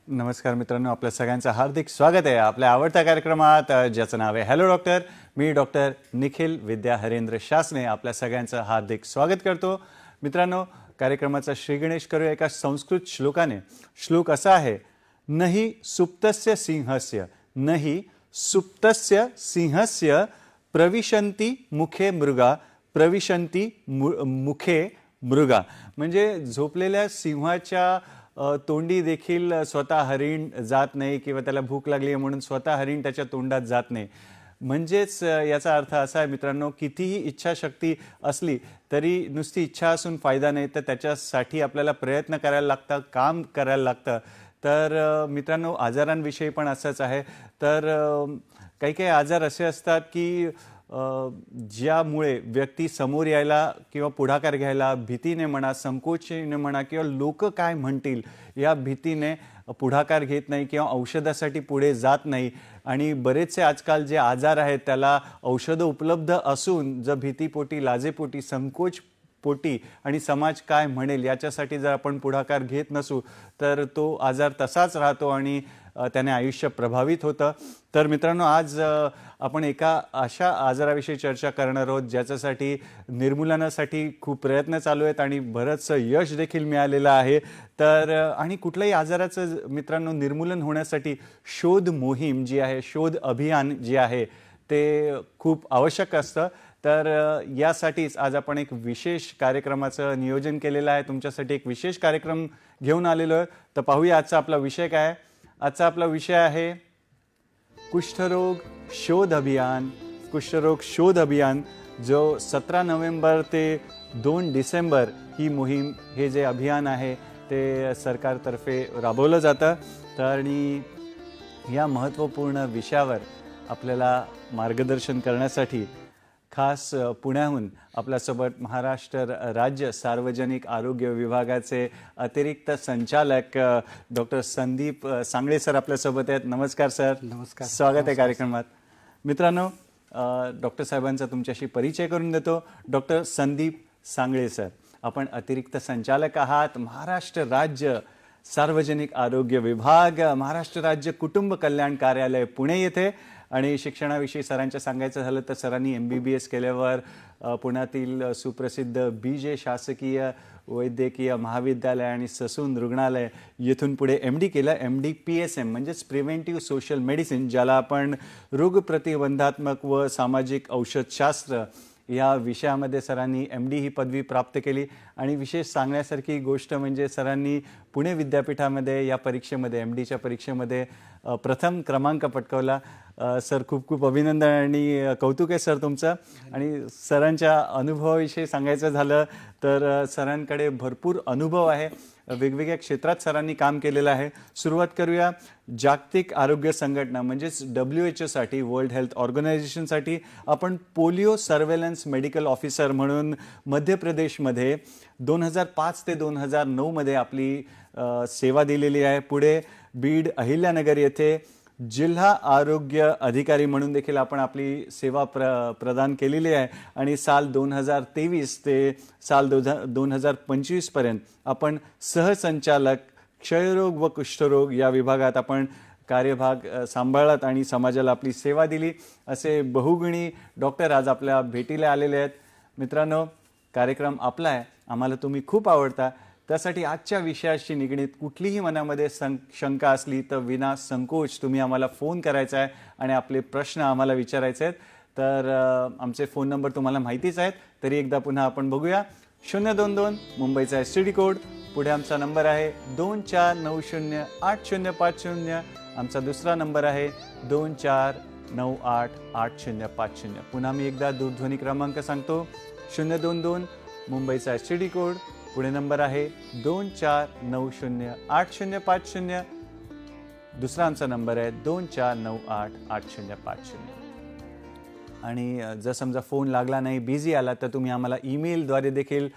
नमस्कार मित्रांनो, आपल्या सगळ्यांचं हार्दिक स्वागत आहे आपल्या आवडत्या कार्यक्रमात ज्याचं नाव आहे हॅलो डॉक्टर. मी डॉक्टर निखिल विद्या हरेंद्र शासने आपल्या सगळ्यांचं हार्दिक स्वागत करतो. मित्रांनो, कार्यक्रमाचा श्रीगणेश करूया एका संस्कृत श्लोकाने. श्लोक असा आहे, नहि सुप्तस्य सिंहस्य, नहि सुप्तस्य सिंहस्य प्रविशन्ति मुखे मृगा, प्रविशन्ति मुखे मृगा. म्हणजे झोपलेल्या सिंहाच्या तोंडी देखील स्वतः हरिण जात नाही किंवा त्याला भूक लागली म्हणून स्वतः हरिण त्याच्या तोंडात जात नाही. म्हणजेच याचा अर्थ असा आहे मित्रांनो, कितीही इच्छाशक्ती असली तरी नुसती इच्छा असून फायदा नाही, तर त्याच्यासाठी आपल्याला प्रयत्न करायला लागतं, काम करायला लागतं. तर मित्रांनो, आजारांविषयी पण असंच आहे. तर काही काही आजार असे असतात की ज्यामुळे व्यक्ती समोर यायला किंवा पुढाकार घ्यायला भीतीने म्हणा, संकोचीने म्हणा किंवा लोक काय म्हणतील या भीतीने पुढाकार घेत नाही किंवा औषधासाठी पुढे जात नाही. आणि बरेचसे आजकाल जे आजार आहेत त्याला औषधं उपलब्ध असून जर भीतीपोटी, लाजेपोटी, संकोच पोटी आणि समाज काय म्हणेल याच्यासाठी जर आपण पुढाकार घेत नसू तर तो आजार तसाच राहतो आणि त्याने आयुष्य प्रभावित होतं. तर मित्रांनो, आज आपण एका अशा आजाराविषयी चर्चा करणार आहोत ज्याच्यासाठी निर्मूलनासाठी खूप प्रयत्न चालू आहेत आणि बरंचसं यश देखील मिळालेलं आहे. तर आणि कुठल्याही आजाराचं मित्रांनो निर्मूलन होण्यासाठी शोध मोहीम जी आहे, शोध अभियान जे आहे ते खूप आवश्यक असतं. तर यासाठीच आज आपण एक विशेष कार्यक्रमाचं नियोजन केलेलं आहे. तुमच्यासाठी एक विशेष कार्यक्रम घेऊन आलेलो आहे. तर पाहूया आजचा आपला विषय काय आहे. आजचा आपला विषय आहे कुष्ठरोग शोध अभियान. कुष्ठरोग शोध अभियान जो 17 नोव्हेंबर ते 2 डिसेंबर ही मोहीम, हे जे अभियान आहे ते सरकारतर्फे राबवलं जातं. तर आणि या महत्त्वपूर्ण विषयावर आपल्याला मार्गदर्शन करण्यासाठी खास पुण्याहून आपल्यासोबत महाराष्ट्र राज्य सार्वजनिक आरोग्य विभागाचे अतिरिक्त संचालक डॉक्टर संदीप सांगळे सर आपल्यासोबत आहेत. नमस्कार सर. नमस्कार. स्वागत आहे कार्यक्रमात. मित्रांनो, डॉक्टर साहेबांचा तुमच्याशी परिचय करून देतो. डॉक्टर संदीप सांगळे सर, आपण अतिरिक्त संचालक आहात महाराष्ट्र राज्य सार्वजनिक आरोग्य विभाग, महाराष्ट्र राज्य कुटुंब कल्याण कार्यालय पुणे येथे. आणि शिक्षणाविषयी सरांच्या सांगायचं झालं तर सरांनी MBBS केल्यावर पुण्यातील सुप्रसिद्ध BJ शासकीय वैद्यकीय महाविद्यालय आणि ससून रुग्णालय येथून पुढे MD केलं. MD PSM म्हणजेच प्रिव्हेंटिव्ह सोशल मेडिसिन, ज्याला आपण रोग प्रतिबंधात्मक व सामाजिक औषधशास्त्र या विषयामध्ये सरांनी MD ही पदवी प्राप्त केली. आणि विशेष सांगण्यासारखी गोष्ट म्हणजे सरांनी पुणे विद्यापीठामध्ये या परीक्षेमध्ये, MDच्या परीक्षेमध्ये प्रथम क्रमांक पटकावला. सर, खूप खूप अभिनंदन आणि कौतुक आहे सर तुमचं. आणि सरांच्या अनुभवाविषयी सांगायचं झालं तर सरांकडे भरपूर अनुभव आहे, वेगवेगळ्या क्षेत्रात सरांनी काम केलेलं आहे. सुरुवात करूया जागतिक आरोग्य संघटना म्हणजेच WHO साठी, वर्ल्ड हेल्थ ऑर्गनायझेशनसाठी आपण पोलिओ सर्वेलन्स मेडिकल ऑफिसर म्हणून मध्य प्रदेशमध्ये 2005 ते 2009 मध्ये आपली सेवा दिलेली आहे. पुढे बीड अहिल्यानगर येथे जिल्हा आरोग्य अधिकारी म्हणून देखील आपण आपली सेवा प्रदान केलेली आहे. आणि साल 2023 ते साल 2025 पर्यंत आपण सहसंचालक क्षयरोग व कुष्ठरोग या विभागात आपण कार्यभाग सांभाळत आणि समाजाला आपली सेवा दिली. असे बहुगुणी डॉक्टर आज आपल्या भेटीला आलेले आहेत. मित्रांनो, कार्यक्रम आपला आहे, आम्हाला तुम्ही खूप आवडता. त्यासाठी आजच्या विषयाशी निगडीत कुठलीही मनामध्ये शंका असली तर विना संकोच तुम्ही आम्हाला फोन करायचा आहे आणि आपले प्रश्न आम्हाला विचारायचे आहेत. तर आमचे फोन नंबर तुम्हाला माहितीच आहेत, तरी एकदा पुन्हा आपण बघूया. 022 मुंबईचा STD कोड. पुढे आमचा नंबर आहे 24908050. आमचा दुसरा नंबर आहे 24988050. पुन्हा मी एकदा दूरध्वनी क्रमांक सांगतो. 022 मुंबईचा STD कोड. पुढे नंबर आहे 24908050. दुसरा आमचा नंबर आहे 24988050. आणि जर समजा फोन लागला नाही, बिझी आला, तर तुम्ही आम्हाला ईमेलद्वारे देखील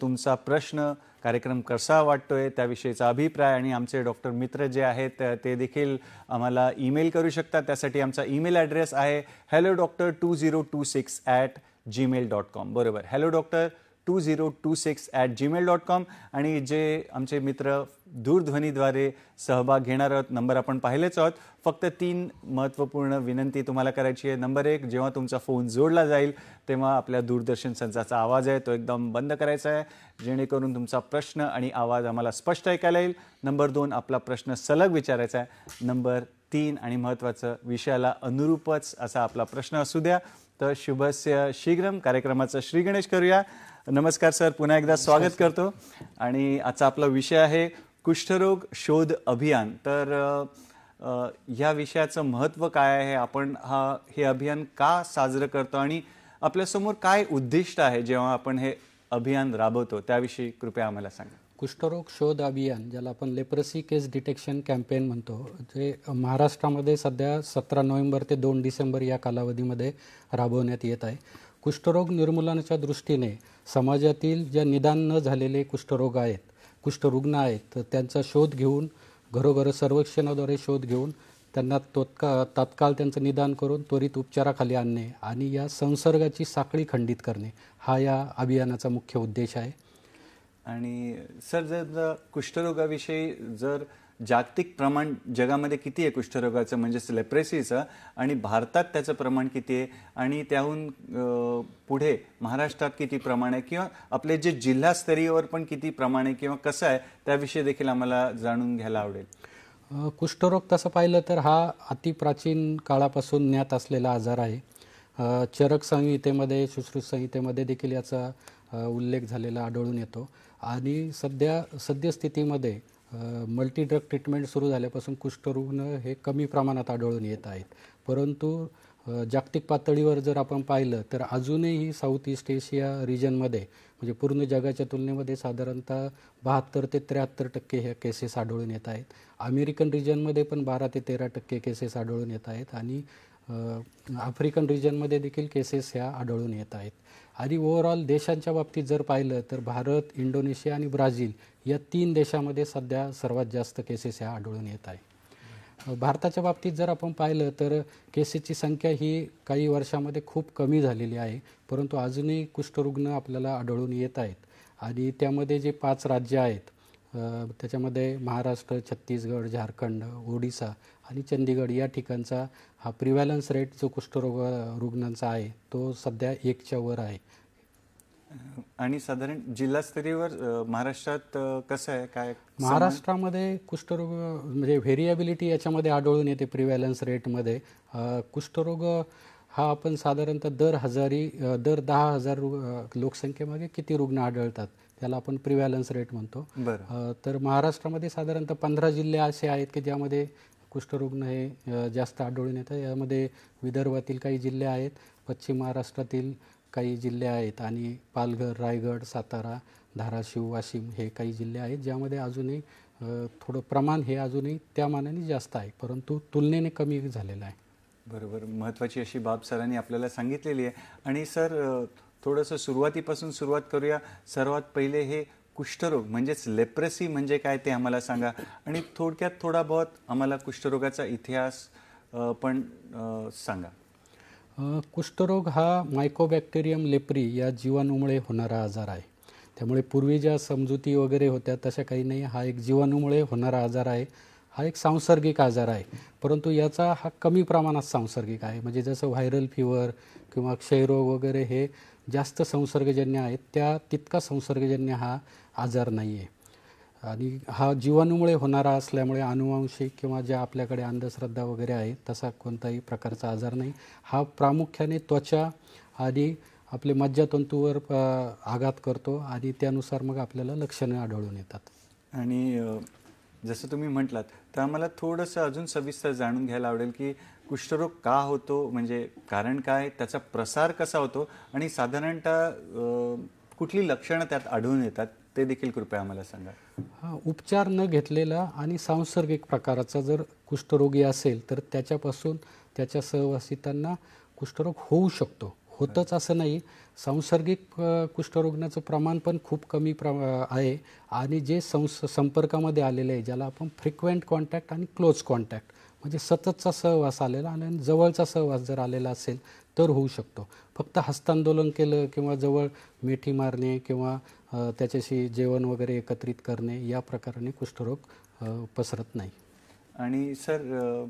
तुमचा प्रश्न, कार्यक्रम कसा वाटतोय त्याविषयीचा अभिप्राय आणि आमचे डॉक्टर मित्र जे आहेत ते देखील आम्हाला ईमेल करू शकतात. त्यासाठी आमचा ईमेल ॲड्रेस आहे hellodoctor2026@gmail.com. बरोबर, hellodoctor 2026@gmail.com. आणि जे आमचे मित्र दूरध्वनीद्वारे सहभाग घेणार आहोत, नंबर आपण पाहिलेच आहोत. फक्त 3 महत्त्वपूर्ण विनंती तुम्हाला करायची आहे. नंबर 1, जेव्हा तुमचा फोन जोडला जाईल तेव्हा आपल्या दूरदर्शन संचाचा आवाज आहे तो एकदम बंद करायचा आहे, जेणेकरून तुमचा प्रश्न आणि आवाज आम्हाला स्पष्ट ऐकायला येईल. नंबर 2, आपला प्रश्न सलग विचारायचा आहे. नंबर 3 आणि महत्त्वाचं, विषयाला अनुरूपच असा आपला प्रश्न असू द्या. तर शुभस्य शीघ्रम कार्यक्रमाचं श्री गणेश करूया. नमस्कार सर, पुन्हा एकदा स्वागत करतो. आणि आजचा आपला विषय आहे कुष्ठरोग शोध अभियान. तर ह्या विषयाचं महत्त्व काय आहे, आपण हे अभियान का साजरं करतो आणि आपल्यासमोर काय उद्दिष्ट आहे जेव्हा आपण हे अभियान राबवतो, त्याविषयी कृपया आम्हाला सांगा. कुष्ठरोग शोध अभियान, ज्याला आपण लेप्रसी केस डिटेक्शन कॅम्पेन म्हणतो, जे महाराष्ट्रामध्ये सध्या 17 नोव्हेंबर ते 2 डिसेंबर या कालावधीमध्ये राबवण्यात येत आहे. कुष्ठरोग निर्मूलनाच्या दृष्टीने समाजातील ज्या निदान न झालेले कुष्ठरोग आहेत, कुष्ठरुग्ण आहेत, तर त्यांचा शोध घेऊन, घरोघर सर्वेक्षणाद्वारे शोध घेऊन त्यांना तात्काळ त्यांचं निदान करून त्वरित उपचाराखाली आणणे आणि या संसर्गाची साखळी खंडित करणे, हा या अभियानाचा मुख्य उद्देश आहे. आणि सर, जर कुष्ठरोगाविषयी जर जागतिक प्रमाण जगामध्ये किती आहे कुष्ठरोगाचं, म्हणजेच लेप्रेसीचं, आणि भारतात त्याचं प्रमाण किती आहे, आणि त्याहून पुढे महाराष्ट्रात किती प्रमाण आहे, किंवा आपले जे जिल्हास्तरीयवर पण किती प्रमाण आहे किंवा कसं आहे, त्याविषयी देखील आम्हाला जाणून घ्यायला आवडेल. कुष्ठरोग तसं पाहिलं तर हा अतिप्राचीन काळापासून ज्ञात असलेला आजार आहे. चरक संहितेमध्ये, शुश्रूष संहितेमध्ये देखील याचा उल्लेख झालेला आढळून येतो. आणि सद्यस्थितीमध्ये मल्टी ड्रग ट्रीटमेंट सुरू झाल्यापासून कुष्ठरुग्ण हे कमी प्रमाणात आढळून येत आहेत. परंतु जागतिक पातळीवर जर आपण पाहिलं तर अजूनही साऊथ ईस्ट एशिया रिजनमध्ये, म्हणजे पूर्ण जगाच्या तुलनेमध्ये साधारणतः 72 ते 73% ह्या केसेस आढळून येत आहेत. अमेरिकन रिजनमध्ये पण 12 ते 13% केसेस आढळून येत आहेत. आणि आफ्रिकन रिजनमध्ये देखील केसेस ह्या आढळून येत आहेत. आणि ओव्हरऑल देशांच्या बाबतीत जर पाहिलं तर भारत, इंडोनेशिया आणि ब्राझील या 3 देशामध्ये सध्या सर्वात जास्त केसेस ह्या आढळून येत आहे. भारताच्या बाबतीत जर आपण पाहिलं तर केसेसची संख्या ही काही वर्षामध्ये खूप कमी झालेली आहे, परंतु अजूनही कुष्ठरुग्ण आपल्याला आढळून येत आहेत. आणि त्यामध्ये जे 5 राज्य आहेत, त्याच्यामध्ये महाराष्ट्र, छत्तीसगड, झारखंड, ओडिसा आणि चंदीगड या ठिकाणचा हा प्रिव्हॅलन्स रेट जो कुष्ठरोग रुग्णांचा आहे तो सध्या 1च्या वर आहे. आणि साधारण जिल्हास्तरीयवर महाराष्ट्रात कसं आहे, काय? महाराष्ट्रामध्ये कुष्ठरोग म्हणजे व्हेरिएबिलिटी याच्यामध्ये आढळून येते. प्रिव्हॅलन्स रेटमध्ये कुष्ठरोग हा आपण साधारणतः दर 10,000 लोकसंख्येमागे किती रुग्ण आढळतात त्याला आपण प्रिव्हॅलन्स रेट म्हणतो. तर महाराष्ट्रामध्ये साधारणतः 15 जिल्हे असे आहेत की ज्यामध्ये कुष्ठरुग्ण हे जास्त आढळून येतात. यामध्ये विदर्भातील काही जिल्हे आहेत, पश्चिम महाराष्ट्रातील काही जिल्हे आहेत, आणि पालघर, रायगड, सातारा, धाराशिव, वाशिम हे काही जिल्हे आहेत ज्यामध्ये अजूनही थोडं प्रमाण हे अजूनही त्या मानाने जास्त आहे, परंतु तुलनेने कमी झालेलं आहे. बरोबर, महत्त्वाची अशी बाब सरांनी आपल्याला सांगितलेली आहे. आणि सर, थोडंसं सुरुवातीपासून सुरुवात करूया. सर्वात पहिले हे कुष्ठरोग म्हणजेच लेप्रेसी म्हणजे काय ते आम्हाला सांगा, आणि थोडक्यात थोडा बहुत आम्हाला कुष्ठरोगाचा इतिहास पण सांगा. कुष्ठरोग हा मायकोबॅक्टेरियम लेप्री या जीवाणूमुळे होणारा आजार आहे. त्यामुळे पूर्वी ज्या समजुती वगैरे होत्या तशा काही नाही. हा एक जीवाणूमुळे होणारा आजार आहे. हा एक सांसर्गिक आजार आहे, परंतु याचा हा कमी प्रमाणात सांसर्गिक आहे. म्हणजे जसं व्हायरल फिवर किंवा क्षयरोग वगैरे हे जास्त संसर्गजन्य आहेत, त्या तितका संसर्गजन्य हा आजार नाही आहे. आणि हा जीवाणूमुळे होणारा असल्यामुळे अनुवांशिक किंवा ज्या आपल्याकडे अंधश्रद्धा वगैरे आहे तसा कोणताही प्रकारचा आजार नाही. हा प्रामुख्याने त्वचा आणि आपले मज्जातंतूवर आघात करतो आणि त्यानुसार मग आपल्याला लक्षणं आढळून येतात. आणि जसं तुम्ही म्हटलात तर आम्हाला थोडंसं अजून सविस्तर जाणून घ्यायला आवडेल की कुष्ठरोग का होतो, म्हणजे कारण काय, त्याचा प्रसार कसा होतो, आणि साधारणतः कुठली लक्षणं त्यात आढळून येतात ते देखील कृपया आम्हाला सांगा. हा उपचार न घेतलेला आणि सांसर्गिक प्रकाराचा जर कुष्ठरोगी असेल तर त्याच्यापासून त्याच्या सहवासितांना कुष्ठरोग होऊ शकतो. होतच असं नाही. सांसर्गिक कुष्ठरुग्णाचं प्रमाण पण खूप कमी आहे. आणि जे संपर्कामध्ये आलेले आहे, ज्याला आपण फ्रिक्वेंट कॉन्टॅक्ट आणि क्लोज कॉन्टॅक्ट म्हणजे सततचा सहवास आलेला आणि जवळचा सहवास जर आलेला असेल तर होऊ शकतो. फक्त हस्तांदोलन केलं किंवा जवळ मिठी मारणे किंवा त्याच्याशी जेवण वगैरे एकत्रित करणे या प्रकाराने कुष्ठरोग पसरत नाही. आणि सर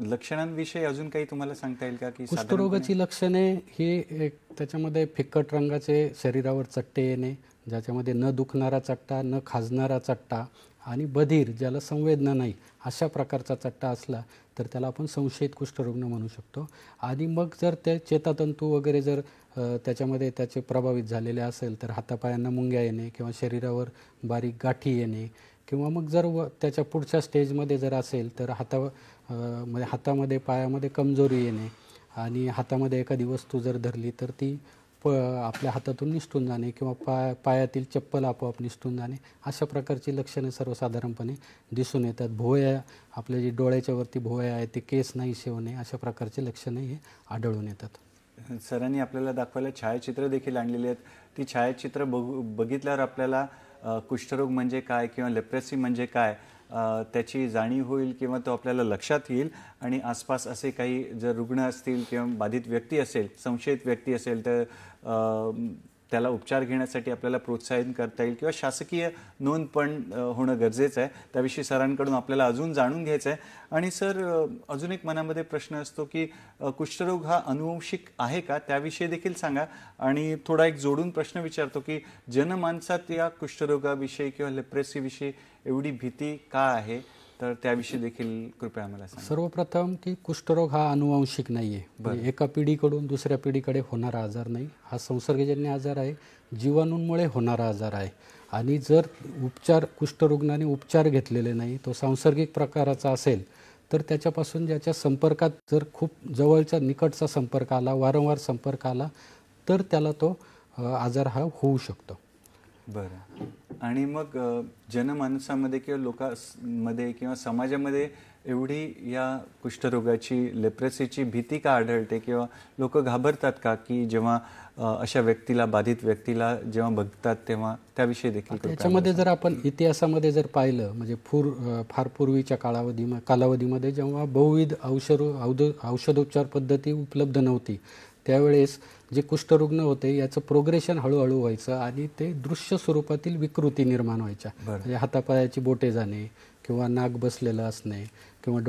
लक्षणांविषयी अजून काही तुम्हाला सांगता येईल का की कुष्ठरोगाची लक्षणे ही एक त्याच्यामध्ये फिक्कट रंगाचे शरीरावर चट्टे येणे, ज्याच्यामध्ये न दुखणारा चट्टा, न खाजणारा चट्टा आणि बधीर ज्याला संवेदना नाही अशा प्रकारचा चट्टा असला तर त्याला आपण संशयित कुष्ठरुग्ण म्हणू शकतो. आणि मग जर ते चेतातंतू वगैरे जर त्याच्यामध्ये त्याचे प्रभावित झालेले असेल तर हातापायांना मुंग्या येणे किंवा शरीरावर बारीक गाठी येणे किंवा मग जर त्याच्या पुढच्या स्टेजमध्ये जर असेल तर म्हणजे हातामध्ये पायामध्ये कमजोरी येणे आणि हातामध्ये एखादी वस्तू जर धरली तर ती आपल्या हातातून निसटून जाणे किंवा पायातील चप्पल आपोआप निसटून जाणे अशा प्रकारची लक्षणे सर्वसाधारणपणे दिसून येतात. भुवया आपल्या जे डोळ्याच्या वरती भुवया आहे ते केस नाहीसे होणे अशा प्रकारचे लक्षणे हे आढळून येतात. सरांनी आपल्याला दाखवायला छायाचित्र देखील आणलेली आहेत. ती छायाचित्र बघितल्यावर आपल्याला कुष्ठरोग म्हणजे काय किंवा लेप्रेसी म्हणजे काय त्याची जाणीव होईल किंवा तो आपल्याला लक्षात येईल. आणि आसपास असे काही जर रुग्ण असतील किंवा बाधित व्यक्ती असेल, संशयित व्यक्ती असेल तर त्याला उपचार घेण्यासाठी आपल्याला प्रोत्साहन करता येईल किंवा शासकीय नोंद पण होणं गरजेचं आहे. त्याविषयी सरांकडून आपल्याला अजून जाणून घ्यायचं आहे. आणि सर अजून एक मनामध्ये प्रश्न असतो की कुष्ठरोग हा अनुवंशिक आहे का, त्याविषयी देखील सांगा. आणि थोडा एक जोडून प्रश्न विचारतो की जनमानसात या कुष्ठरोगाविषयी किंवा लेप्रेसीविषयी एवढी भीती का आहे, तर त्याविषयी देखील कृपया आम्हाला सांगा. सर्वप्रथम की कुष्ठरोग हा अनुवांशिक नाही आहे, म्हणजे एका पिढीकडून दुसऱ्या पिढीकडे होणारा आजार नाही. हा संसर्गजन्य आजार आहे, जीवाणूंमुळे होणारा आजार आहे. आणि जर कुष्ठरुग्णाने उपचार घेतलेले नाही, तो सांसर्गिक प्रकाराचा असेल तर त्याच्यापासून ज्याच्या संपर्कात जर खूप जवळचा निकटचा संपर्क आला, वारंवार संपर्क आला तर त्याला तो आजार हा होऊ शकतो. बरं. आणि मग जनमानसामध्ये किंवा लोकांमध्ये किंवा समाजामध्ये एवढी या कुष्ठरोगाची, लेप्रेसीची भीती का आढळते किंवा लोक घाबरतात का की जेव्हा अशा व्यक्तीला, बाधित व्यक्तीला जेव्हा बघतात तेव्हा, त्याविषयी देखील त्याच्यामध्ये जर आपण इतिहासामध्ये जर पाहिलं म्हणजे फार पूर्वीच्या कालावधीमध्ये जेव्हा बहुविध औषधोपचार पद्धती उपलब्ध नव्हती त्यावेळेस जे कुष्ठरुग्ण होते याचं प्रोग्रेशन हळूहळू व्हायचं आणि ते दृश्य स्वरूपातील विकृती निर्माण व्हायच्या. म्हणजे हातापायाची बोटे जाणे किंवा नाक बसलेलं असणे किंवा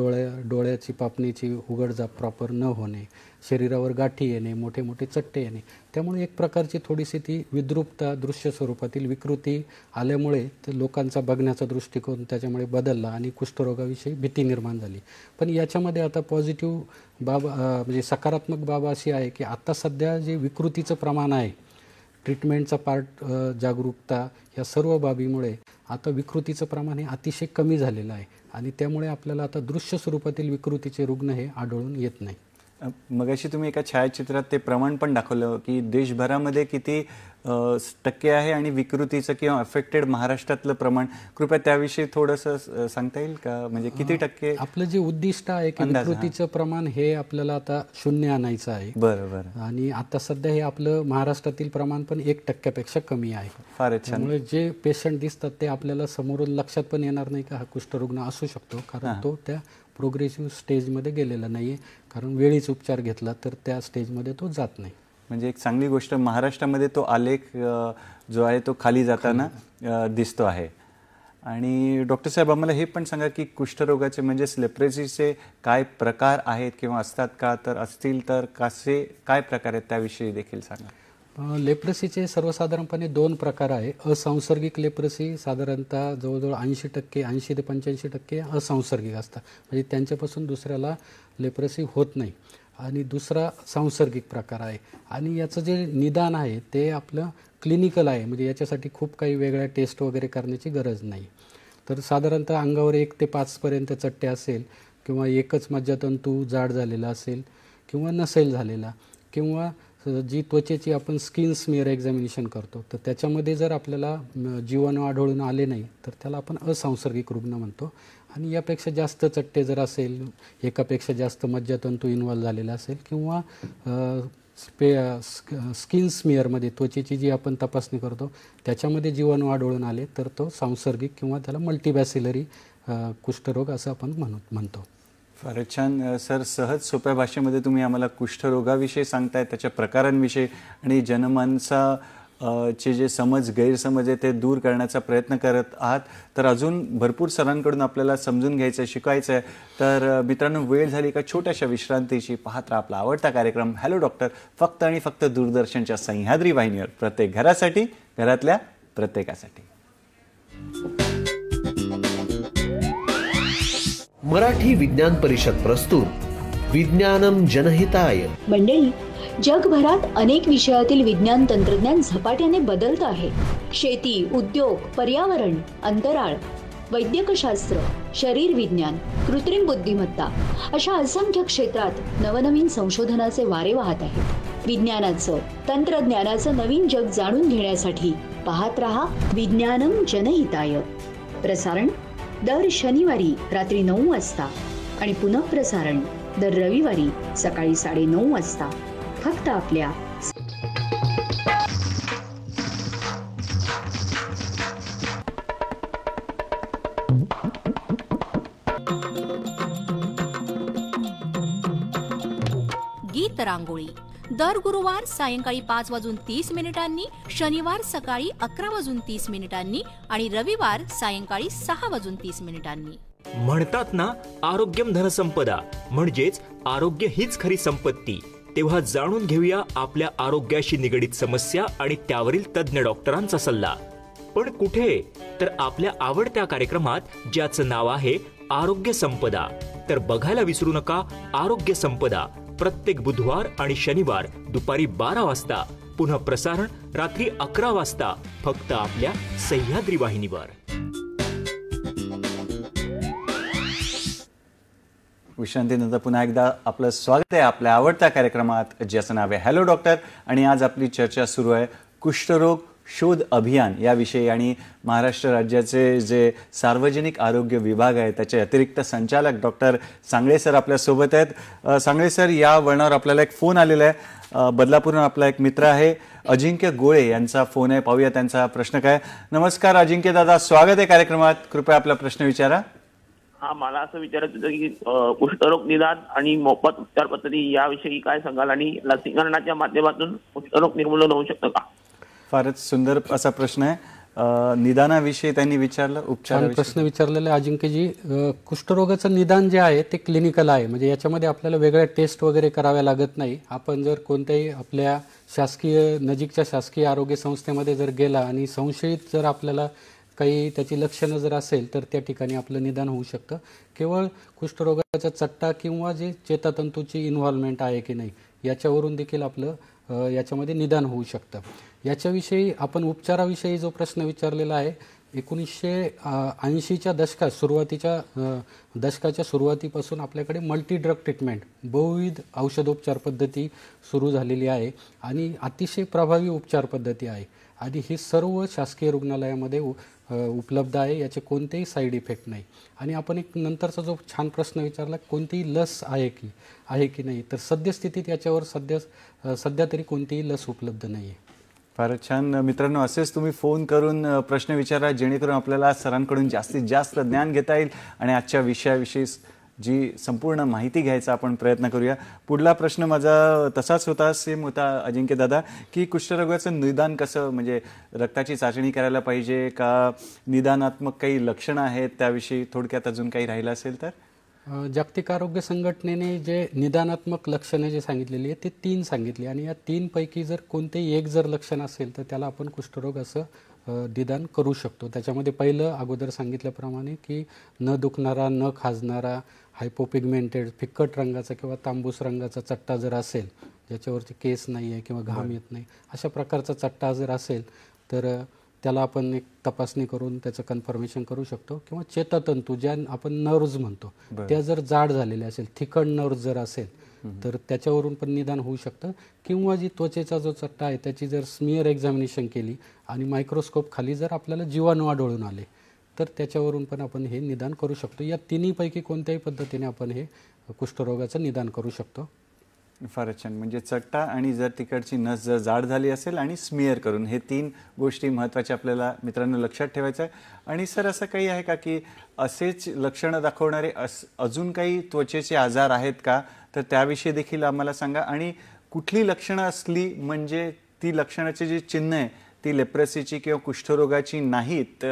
डोळ्याची पापणीची उघडझाप प्रॉपर न होणे, शरीरावर गाठी येणे, मोठे मोठे चट्टे येणे. त्यामुळे एक प्रकारची थोडीशी ती विद्रूपता, दृश्य स्वरूपातील विकृती आल्यामुळे लोकांचा बघण्याचा दृष्टिकोन त्याच्यामुळे बदलला आणि कुष्ठरोगाविषयी भीती निर्माण झाली. पण याच्यामध्ये आता पॉझिटिव्ह बाब म्हणजे सकारात्मक बाब अशी आहे की आता सध्या जे विकृतीचं प्रमाण आहे, ट्रीटमेंटचा पार्ट, जागरूकता, या सर्व बाबीमुळे आता विकृतीचं प्रमाण हे अतिशय कमी झालेलं आहे आणि त्यामुळे आपल्याला आता दृश्य स्वरूपातील विकृतीचे रुग्ण हे आढळून येत नाही. मगाशी तुम्ही एका छायाचित्रात ते प्रमाण पण दाखवलं की देशभरामध्ये किती टक्के आहे आणि विकृतीचं किंवा अफेक्टेड महाराष्ट्रातलं प्रमाण, कृपया त्याविषयी थोडंसं सांगता येईल का, म्हणजे किती टक्के? आपलं जे उद्दिष्ट आहे की विकृतीचं प्रमाण हे आपल्याला आता 0 आणायचं आहे. बरोबर. आणि आता सध्या हे आपलं महाराष्ट्रातील प्रमाण पण 1% कमी आहे. फारच छान. त्यामुळे जे पेशंट दिसतात ते आपल्याला समोरून लक्षात पण येणार नाही का हा कुष्ठरुग्ण असू शकतो, कारण तो त्या प्रोग्रेसिव्ह स्टेजमध्ये गेलेला नाहीये, कारण वेळीच उपचार घेतला तर त्या स्टेजमध्ये तो जात नाही. म्हणजे एक चांगली गोष्ट, महाराष्ट्रामध्ये तो आलेख जो आहे तो खाली जाताना दिसतो आहे. आणि डॉक्टर साहेब आम्हाला हे पण सांगा की कुष्ठरोगाचे म्हणजेच लेप्रेसीचे काय प्रकार आहेत किंवा असतात का, तर असतील तर कसे काय प्रकार आहेत त्याविषयी देखील सांगा. लेप्रेसीचे सर्वसाधारणपणे 2 प्रकार आहे. असंसर्गिक लेप्रेसी साधारणतः जवळजवळ 80% ते 85% असंसर्गिक असतात, म्हणजे त्यांच्यापासून दुसऱ्याला लेप्रेसी होत नाही. आणि दुसरा सांसर्गिक प्रकार आहे आणि याचं जे निदान आहे ते आपलं क्लिनिकल आहे, म्हणजे याच्यासाठी खूप काही वेगळ्या टेस्ट वगैरे करण्याची गरज नाही. तर साधारणतः अंगावर 1 ते 5 पर्यंत चट्टे असेल किंवा एकच मज्जातंतू जाड झालेला असेल किंवा नसेल झालेला, किंवा जी त्वचेची आपण स्किन स्मिअर एक्झामिनेशन करतो तर त्याच्यामध्ये जर आपल्याला जीवाणू आढळून आले नाही तर त्याला आपण असंसर्गिक रुग्ण म्हणतो. आणि यापेक्षा जास्त चट्टे जर असेल, एकापेक्षा जास्त मज्जातंतू इन्व्हॉल्व झालेला असेल किंवा स्किन स्मिअरमध्ये त्वचेची जी आपण तपासणी करतो त्याच्यामध्ये जीवाणू आढळून आले तर तो सांसर्गिक किंवा त्याला मल्टीबॅसिलरी कुष्ठरोग असं आपण म्हणतो. फारच छान सर, सहज सोप्या भाषेमध्ये तुम्ही आम्हाला कुष्ठरोगाविषयी सांगताय, त्याच्या प्रकारांविषयी आणि जनमानसा चे जे गैरसमज आहे ते दूर करण्याचा प्रयत्न करत आहात. तर अजून भरपूर सरांकडून आपल्याला समजून घ्यायचं आहे, शिकायचं आहे. तर मित्रांनो, वेळ झाली का छोट्याशा विश्रांतीची. पाहत राहा आपला आवडता कार्यक्रम हॅलो डॉक्टर, फक्त आणि फक्त दूरदर्शनच्या सह्याद्री वाहिनीवर, प्रत्येक घरासाठी, घरातल्या प्रत्येकासाठी. मराठी विज्ञान परिषद प्रस्तुत विज्ञानम जनहिताय. मंडळी, जगभरात अनेक विषयातील विज्ञान तंत्रज्ञान झपाट्याने बदलत आहे. शेती, उद्योग, पर्यावरण, अंतराळ, वैद्यकशास्त्र, शरीर विज्ञान, कृत्रिम बुद्धिमत्ता अशा असंख्य क्षेत्रात नवनवीन संशोधनाचे वारे वाहत आहेत. विज्ञानाचं, तंत्रज्ञानाचं नवीन जग जाणून घेण्यासाठी पाहत रहा विज्ञानम जनहिताय. प्रसारण दर शनिवारी रात्री 9 वाजता आणि पुनःप्रसारण दर रविवारी सकाळी 9:30 वाजता, फक्त आपल्या गीत रांगोळी दर गुरुवार सायंकाळी 5:30 शनिवार सकाळी 11:30 आणि रविवार सायंकाळी 6:30. म्हणतात ना, आरोग्यम धनसंपदा, म्हणजेच आरोग्य हीच खरी संपत्ती. तेव्हा जाणून घेऊया आपल्या आरोग्याशी निगडित समस्या आणि त्यावरील तज्ञ डॉक्टरांचा सल्ला. पण कुठे? तर आपल्या आवडत्या कार्यक्रमात, ज्याचं नाव आहे आरोग्य संपदा. तर बघायला विसरू नका आरोग्य संपदा, प्रत्येक बुधवार आणि शनिवार दुपारी 12 वाजता, पुन्हा प्रसारण रात्री 11 वाजता, फक्त आपल्या सह्याद्री वाहिनीवर. विश्रांतीनंतर पुन्हा एकदा आपलं स्वागत आहे आपल्या आवडत्या कार्यक्रमात, ज्याचं नाव आहे हॅलो डॉक्टर. आणि आज आपली चर्चा सुरू आहे कुष्ठरोग शोध अभियान याविषयी. आणि महाराष्ट्र राज्याचे जे सार्वजनिक आरोग्य विभाग आहे त्याचे अतिरिक्त संचालक डॉक्टर सांगळे सर आपल्यासोबत आहेत. सांगळे सर, या वळणावर आपल्याला एक फोन आलेला आहे. बदलापूरहून आपला एक मित्र आहे अजिंक्य गोळे, यांचा फोन आहे. पाहूया त्यांचा प्रश्न काय. नमस्कार अजिंक्य दादा, स्वागत आहे कार्यक्रमात. कृपया आपला प्रश्न विचारा. हा, मला असं विचारायचं होतं की कुष्ठरोग निदान आणि मोफत उपचार पद्धती याविषयी काय सांगाल, आणि लसीकरणाच्या माध्यमातून कुष्ठरोग निर्मूलन होऊ शकतं का? फारच सुंदर असा प्रश्न आहे. निदानाविषयी त्यांनी विचारलं, उपचार प्रश्न विचारलेला अजिंक्यजी. कुष्ठरोगाचं निदान जे आहे ते क्लिनिकल आहे, म्हणजे याच्यामध्ये आपल्याला वेगळ्या टेस्ट वगैरे कराव्या लागत नाही. आपण जर कोणत्याही आपल्या नजीकच्या शासकीय आरोग्य संस्थेमध्ये जर गेला आणि संशयित जर आपल्याला काही त्याची लक्षणं जर असेल तर त्या ठिकाणी आपलं निदान होऊ शकतं. केवळ कुष्ठरोगाचा चट्टा किंवा जे चेतातंतूची इन्व्हॉल्वमेंट आहे की नाही याच्यावरून देखील आपलं याच्यामध्ये निदान होऊ शकतं. याच्याविषयी आपण उपचाराविषयी जो प्रश्न विचारलेला आहे, 1980च्या दशकाच्या सुरुवातीपासून आपल्याकडे मल्टी ड्रग ट्रीटमेंट, बहुविध औषधोपचार पद्धती सुरू झालेली आहे आणि अतिशय प्रभावी उपचार पद्धती आहे. आणि ही सर्व शासकीय रुग्णालयामध्ये उपलब्ध आहे. याचे कोणतेही साईड इफेक्ट नाही. आणि आपण एक नंतरचा जो छान प्रश्न विचारला, कोणतीही लस आहे की नाही, तर सद्यस्थितीत याच्यावर सध्या तरी कोणतीही लस उपलब्ध नाही आहे. फारच छान. मित्रांनो, असेच तुम्ही फोन करून प्रश्न विचारा, जेणेकरून आपल्याला सरांकडून जास्तीत जास्त ज्ञान घेता येईल आणि आजच्या विषयाविषयी जी संपूर्ण माहिती घ्यायचा आपण प्रयत्न करूया. पुढला प्रश्न माझा तसाच होता, सेम होता अजिंक्य दादा, की कुष्ठरोगाचं निदान कसं, म्हणजे रक्ताची चाचणी करायला पाहिजे का, निदानात्मक काही लक्षणं आहेत त्याविषयी थोडक्यात अजून काही राहिलं असेल तर. जागतिक आरोग्य संघटनेने जे निदानात्मक लक्षणे जे सांगितलेली आहेत ते 3 सांगितली, आणि या 3 पैकी जर कोणतेही एक जर लक्षण असेल तर त्याला आपण कुष्ठरोग असं निदान करू शकतो. त्याच्यामध्ये पहिलं अगोदर सांगितल्याप्रमाणे की न दुखणारा, न खाजणारा, हायपोपिगमेंटेड, फिक्कट रंगाचा किंवा तांबूस रंगाचा चट्टा जर असेल, ज्याच्यावरती केस नाही आहे किंवा घाम येत नाही, अशा प्रकारचा चट्टा जर असेल तर त्याला आपण एक तपासणी करून त्याचं कन्फर्मेशन करू शकतो. किंवा चेतातंतू, ज्या आपण नर्व्ज म्हणतो, त्या जर जाड झालेल्या असेल, थिकड नर्व्ज जर असेल तर त्याच्यावरून पण निदान होऊ शकतं. किंवा जी त्वचेचा जो चट्टा आहे त्याची जर स्मिअर एक्झामिनेशन केली आणि मायक्रोस्कोप खाली जर आपल्याला जीवाणू आढळून आले तर त्याच्यावरून पण आपण हे निदान करू शकतो. या 3पैकी कोणत्याही पद्धतीने आपण हे कुष्ठरोगाचं निदान करू शकतो. फारच छान. म्हणजे चट्टा आणि जर तिकडची नस जर जाड झाली असेल आणि स्मिअर करून, हे 3 गोष्टी महत्त्वाच्या आपल्याला मित्रांनो लक्षात ठेवायचं आहे. आणि सर असं काही आहे का की असेच लक्षणं दाखवणारे अजून काही त्वचेचे आजार आहेत का, तर त्याविषयी देखील आम्हाला सांगा. आणि कुठली लक्षणं असली म्हणजे ती लक्षणाची जी चिन्ह आहे ती लेप्रेसीची किंवा कुष्ठरोगाची नाहीत,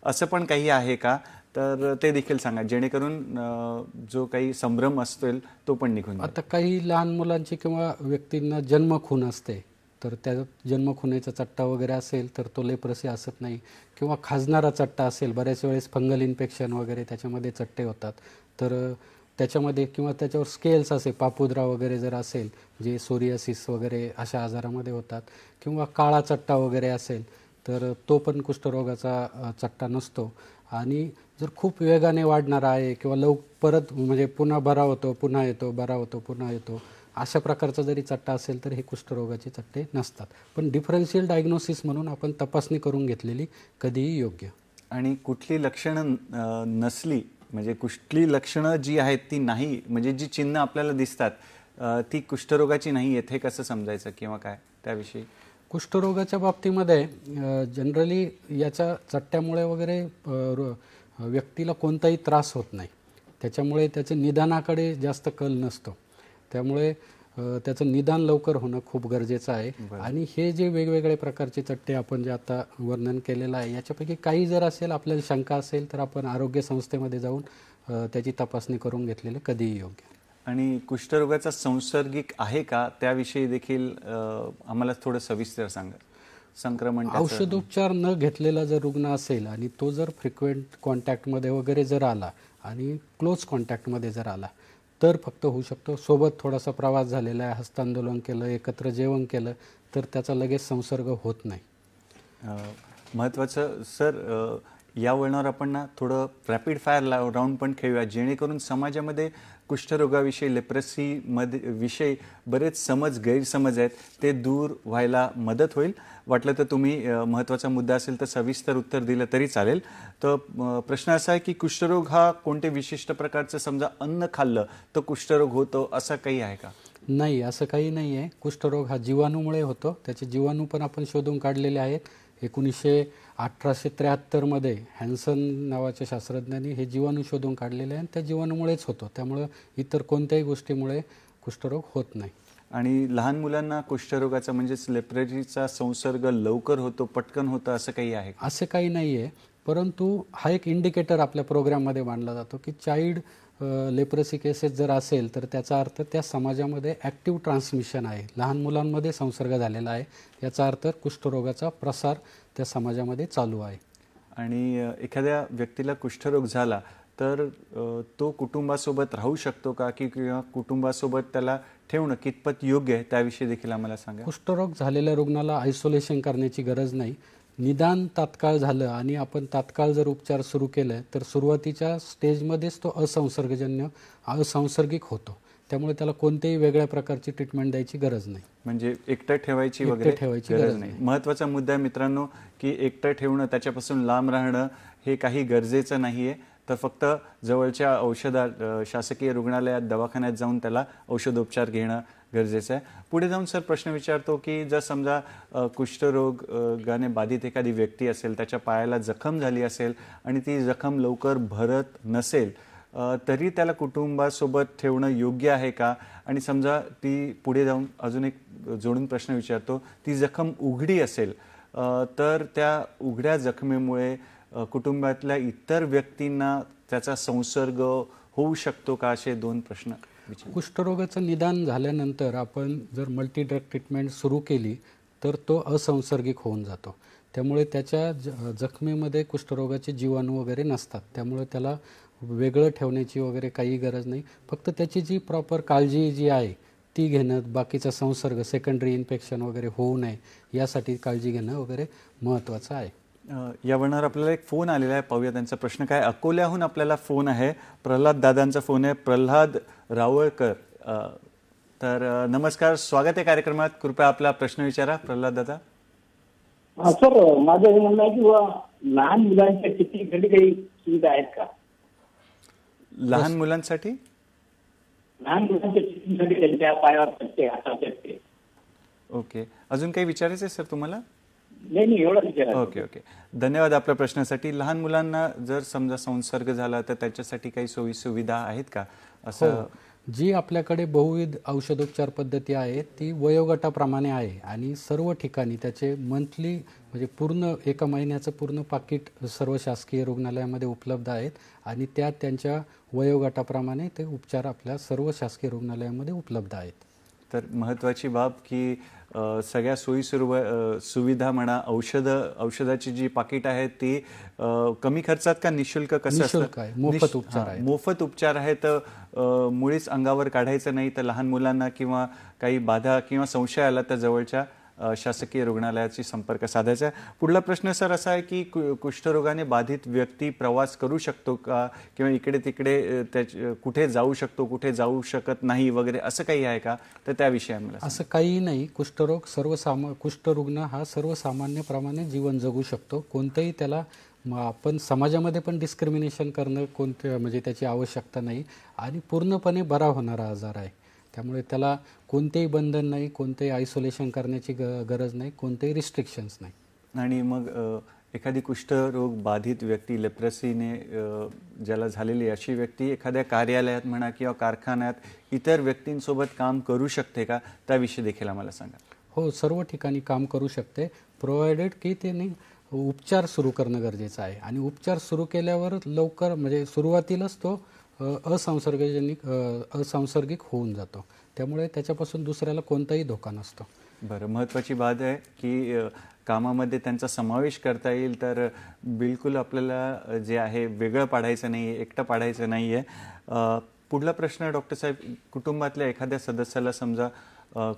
असं पण काही आहे का, तर ते देखील सांगा, जेणेकरून जो काही संभ्रम असतो तो पण निघून जाईल. आता काही लहान मुलांची किंवा व्यक्तींना जन्मखून असते, तर त्या जन्मखुनेचा चट्टा वगैरे असेल तर तो लेप्रसी असत नाही. किंवा खाजणारा चट्टा असेल, बऱ्याच वेळेस फंगल इन्फेक्शन वगैरे त्याच्यामध्ये चट्टे होतात, तर त्याच्यामध्ये किंवा त्याच्यावर स्केल्स असे पापुद्रा वगैरे जर असेल, जे सोरियासिस वगैरे अशा आजारामध्ये होतात, किंवा काळा चट्टा वगैरे असेल तर तो पण कुष्ठरोगाचा चट्टा नसतो. आणि जर खूप वेगाने वाढणारा आहे किंवा परत म्हणजे पुन्हा बरा होतो, पुन्हा येतो, बरा होतो, पुन्हा येतो, अशा प्रकारचा जरी चट्टा असेल तर हे कुष्ठरोगाचे चट्टे नसतात. पण डिफरन्शियल डायग्नोसिस म्हणून आपण तपासणी करून घेतलेली कधीही योग्य. आणि कुठली लक्षणं नसली, म्हणजे कुठली लक्षणं जी आहेत ती नाही, म्हणजे जी चिन्ह आपल्याला दिसतात ती कुष्ठरोगाची नाही आहेत, हे कसं समजायचं किंवा काय त्याविषयी? कुष्ठरोगाच्या बाबतीमध्ये जनरली याच्या चट्ट्यामुळे वगैरे व्यक्तीला कोणताही त्रास होत नाही, त्याच्यामुळे त्याचं निदानाकडे जास्त कल नसतो, त्यामुळे त्याचं निदान लवकर होणं खूप गरजेचं आहे. आणि हे जे वेगवेगळे प्रकारचे चट्टे आपण जे आता वर्णन केलेलं आहे, याच्यापैकी काही जर असेल, आपल्याला शंका असेल, तर आपण आरोग्य संस्थेमध्ये जाऊन त्याची तपासणी करून घेतलेलं कधीही योग्य. आणि कुष्ठरोगाचा संसर्गिक आहे का त्याविषयी देखील आम्हाला थोडं सविस्तर सांगा. संक्रमण, औषधोपचार न घेतलेला जर रुग्ण असेल आणि तो जर फ्रिक्वेंट कॉन्टॅक्टमध्ये वगैरे जर आला आणि क्लोज कॉन्टॅक्टमध्ये जर आला तर फक्त होऊ शकतो. सोबत थोडासा प्रवास झालेला आहे, हस्तांदोलन केलं, एकत्र जेवण केलं, तर त्याचा लगेच संसर्ग होत नाही. महत्त्वाचं सर, या वळणावर आपण ना थोडं रॅपिड फायर राऊंड पण खेळूया, जेणेकरून समाजामध्ये कुष्ठरोगाविषयी, लेप्रेसीमध्ये विषयी बरेच गैरसमज आहेत ते दूर व्हायला मदत होईल. वाटलं तर तुम्ही महत्त्वाचा मुद्दा असेल तर सविस्तर उत्तर दिलं तरी चालेल. तर प्रश्न असा आहे की कुष्ठरोग हा कोणते विशिष्ट प्रकारचं, समजा अन्न खाल्लं तर कुष्ठरोग होतो, असं काही आहे का? नाही, असं काही नाही आहे. कुष्ठरोग हा जीवाणूमुळे होतो. त्याचे जीवाणू पण आपण शोधून काढलेले आहेत. 1873 मध्ये हॅन्सन नावाच्या शास्त्रज्ञांनी हे जीवाणू शोधून काढलेले आहे आणि त्या जीवाणूमुळेच होतो, त्यामुळे इतर कोणत्याही गोष्टीमुळे कुष्ठरोग होत नाही. आणि लहान मुलांना कुष्ठरोगाचा म्हणजेच लेप्रेसीचा संसर्ग लवकर होतो, पटकन होतं, असं काही आहे? असं काही नाही आहे, परंतु हा एक इंडिकेटर आपल्या प्रोग्राममध्ये मानला जातो की चाइल्ड लेप्रेसी केसेस जर असेल तर त्याचा अर्थ त्या समाजामध्ये ॲक्टिव्ह ट्रान्समिशन आहे, लहान मुलांमध्ये संसर्ग झालेला आहे, याचा अर्थ कुष्ठरोगाचा प्रसार त्या समाजामध्ये चालू आहे. आणि एखाद्या व्यक्तीला कुष्ठरोग झाला तर तो कुटुंबासोबत राहू शकतो का, की किंवा कुटुंबासोबत त्याला ठेवणं कितपत योग्य आहे त्याविषयी देखील आम्हाला सांगा. कुष्ठरोग झालेल्या रुग्णाला आयसोलेशन करण्याची गरज नाही. निदान तात्काळ झालं आणि आपण तात्काळ जर उपचार सुरू केले तर सुरुवातीच्या स्टेजमध्येच तो असंसर्गिक होतो, त्यामुळे त्याला कोणत्याही वेगळ्या प्रकारची ट्रीटमेंट द्यायची गरज नाही. म्हणजे एकटं ठेवायची वगैरे गरज नाही. महत्त्वाचा मुद्दा आहे मित्रांनो की एकटं ठेवणं, त्याच्यापासून लांब राहणं हे काही गरजेचं नाही आहे. तर फक्त जवळच्या शासकीय रुग्णालयात, दवाखान्यात जाऊन त्याला औषधोपचार घेणं गरजेचं आहे. पुढे जाऊन सर प्रश्न विचारतो की जर समजा कुष्ठरोगाने बाधित एखादी व्यक्ती असेल, त्याच्या पायाला जखम झाली असेल आणि ती जखम लवकर भरत नसेल, तरी त्याला कुटुंबासोबत ठेवणं योग्य आहे का? आणि समजा ती पुढे जाऊन अजून एक जोडून प्रश्न विचारतो, ती जखम उघडी असेल तर त्या उघड्या जखमेमुळे कुटुंबातल्या इतर व्यक्तींना त्याचा संसर्ग होऊ शकतो का? असे 2 प्रश्न. कुष्ठरोगाचं निदान झाल्यानंतर आपण जर मल्टी ड्रग ट्रीटमेंट सुरू केली तर तो असंसर्गिक होऊन जातो, त्यामुळे त्याच्या जखमेमध्ये कुष्ठरोगाचे जीवाणू वगैरे नसतात, त्यामुळे त्याला वेगळं ठेवण्याची वगैरे काही गरज नाही. फक्त त्याची जी प्रॉपर काळजी जी आहे ती घेणं, बाकीचा संसर्ग, सेकंडरी इन्फेक्शन वगैरे होऊ नये यासाठी काळजी घेणं वगैरे महत्त्वाचं आहे. यावरणार आपल्याला एक फोन आलेला आहे, पाहूया त्यांचा प्रश्न काय. अकोल्याहून आपल्याला फोन आहे, प्रल्हाद दादांचा फोन आहे, प्रल्हाद रावळकर. तर नमस्कार, स्वागत आहे कार्यक्रमात. कृपया आपला प्रश्न विचारा प्रल्हाद दादा. सर, माझं हे म्हणणं आहे की लहान मुलांसाठी काही सुविधा आहेत का? लहान मुलांसाठी लहान मुलांच्या टेस्टिंगसाठी त्यांच्या पायावर पडते, हातात पडते. ओके, अजून काही विचारायचं आहे सर तुम्हाला? नाही एवढं विचारायचं. ओके ओके, धन्यवाद आपल्या प्रश्नासाठी. लहान मुलांना जर समजा संसर्ग झाला तर त्याच्यासाठी काही सोयी सुविधा आहेत का असं? जी आपल्याकडे बहुविध औषधोपचार पद्धती आहे ती वयोगटाप्रमाणे आहे आणि सर्व ठिकाणी त्याचे मंथली म्हणजे पूर्ण एका महिन्याचं पूर्ण पाकिट सर्व शासकीय रुग्णालयामध्ये उपलब्ध आहेत आणि त्यात त्यांच्या वयोगटाप्रमाणे ते उपचार आपल्या सर्व शासकीय रुग्णालयामध्ये उपलब्ध आहेत. तर महत्त्वाची बाब की सगळ्या सोयी सुविधा म्हणा, औषधाची जी पाकिट आहेत ती कमी खर्चात का निशुल्क कसं असतं? मोफत उपचार आहे. मोफत उपचार आहे, तर मुळीच अंगावर काढायचं नाही. तर लहान मुलांना किंवा काही बाधा किंवा संशय आला तर जवळच्या शासकीय रुग्णालयाशी संपर्क साधायचा. पुढला प्रश्न सर असा आहे की कुष्ठरोगाने बाधित व्यक्ती प्रवास करू शकतो का किंवा इकडे तिकडे कुठे जाऊ शकतो, कुठे जाऊ शकत नाही वगैरे असं काही आहे का? तर त्याविषयी आम्हाला असं काही नाही. कुष्ठरुग्ण हा सर्वसामान्यप्रमाणे जीवन जगू शकतो. कोणतंही त्याला आपण समाजामध्ये पण डिस्क्रिमिनेशन करणं म्हणजे त्याची आवश्यकता नाही आणि पूर्णपणे बरा होणारा आजार आहे. त्यामुळे त्याला कोणतेही बंधन नाही, कोणतेही आयसोलेशन करण्याची गरज नाही, कोणतेही रिस्ट्रिक्शन्स नाही. आणि मग एखादी कुष्ठरोग बाधित व्यक्ती, लेप्रसीने ज्याला झालेली अशी व्यक्ती एखाद्या कार्यालयात म्हणा किंवा कारखान्यात इतर व्यक्तींसोबत काम करू शकते का? त्याविषयी देखील आम्हाला सांगा. हो, सर्व ठिकाणी काम करू शकते, प्रोव्हाइडेड की त्यांनी उपचार सुरू करणं गरजेचं आहे आणि उपचार सुरू केल्यावर लवकर म्हणजे सुरुवातीलाच तो असंसर्गिक होऊन जातो. त्यामुळे त्याच्यापासून दुसऱ्याला कोणताही धोका नसतो. बरं, महत्त्वाची बात आहे की कामामध्ये त्यांचा समावेश करता येईल, तर बिलकुल आपल्याला जे आहे वेगळं पाडायचं नाही, एकटं पाडायचं नाही आहे. पुढला प्रश्न डॉक्टर साहेब, कुटुंबातल्या एखाद्या सदस्याला समजा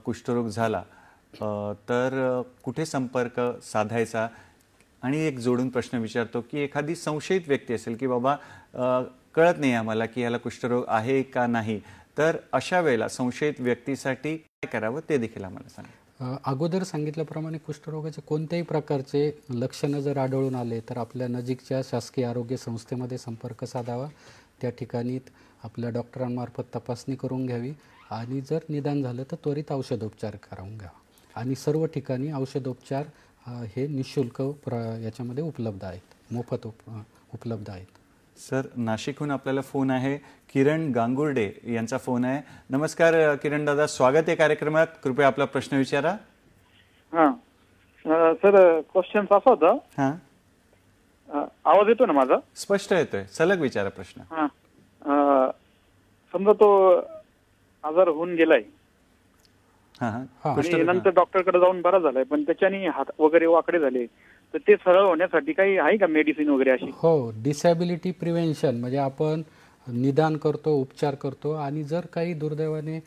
कुष्ठरोग झाला तर कुठे संपर्क साधायचा? आणि एक जोडून प्रश्न विचारतो की एखादी संशयित व्यक्ती असेल की बाबा कळत नाही आम्हाला की याला कुष्ठरोग आहे का नाही, तर अशा वेळेला संशयित व्यक्तीसाठी काय करावं ते देखील आम्हाला सांगा. अगोदर सांगितल्याप्रमाणे कुष्ठरोगाचे कोणत्याही प्रकारचे लक्षणं जर आढळून आले तर आपल्या नजीकच्या शासकीय आरोग्य संस्थेमध्ये संपर्क साधावा. त्या ठिकाणी आपल्या डॉक्टरांमार्फत तपासणी करून घ्यावी आणि जर निदान झालं तर त्वरित औषधोपचार करून घ्यावा. आणि सर्व ठिकाणी औषधोपचार हे निशुल्क याच्यामध्ये उपलब्ध आहेत, मोफत उपलब्ध आहेत. सर, नाशिकहून आपल्याला फोन आहे. किरण गांगुर्डे यांचा फोन आहे. नमस्कार किरण दादा, स्वागत आहे कार्यक्रमात. कृपया आपला प्रश्न विचारा. हां सर, क्वेश्चन असा होता. हां, आवाज येतो ना माझा? स्पष्ट येतोय, सलग विचारा प्रश्न. हां, समजा तो आजार होऊन गेलाय आणि नंतर डॉक्टरकडे जाऊन बरा झालाय, पण त्याच्याने हात वगैरे वाकडे झाले, तर ते सरळ होण्यासाठी काही आहे का मेडिसिन वगैरे अशी? हो, डिसॅबिलिटी प्रिव्हेन्शन म्हणजे आपण निदान करतो, उपचार करतो आणि जर काही दुर्दैवाने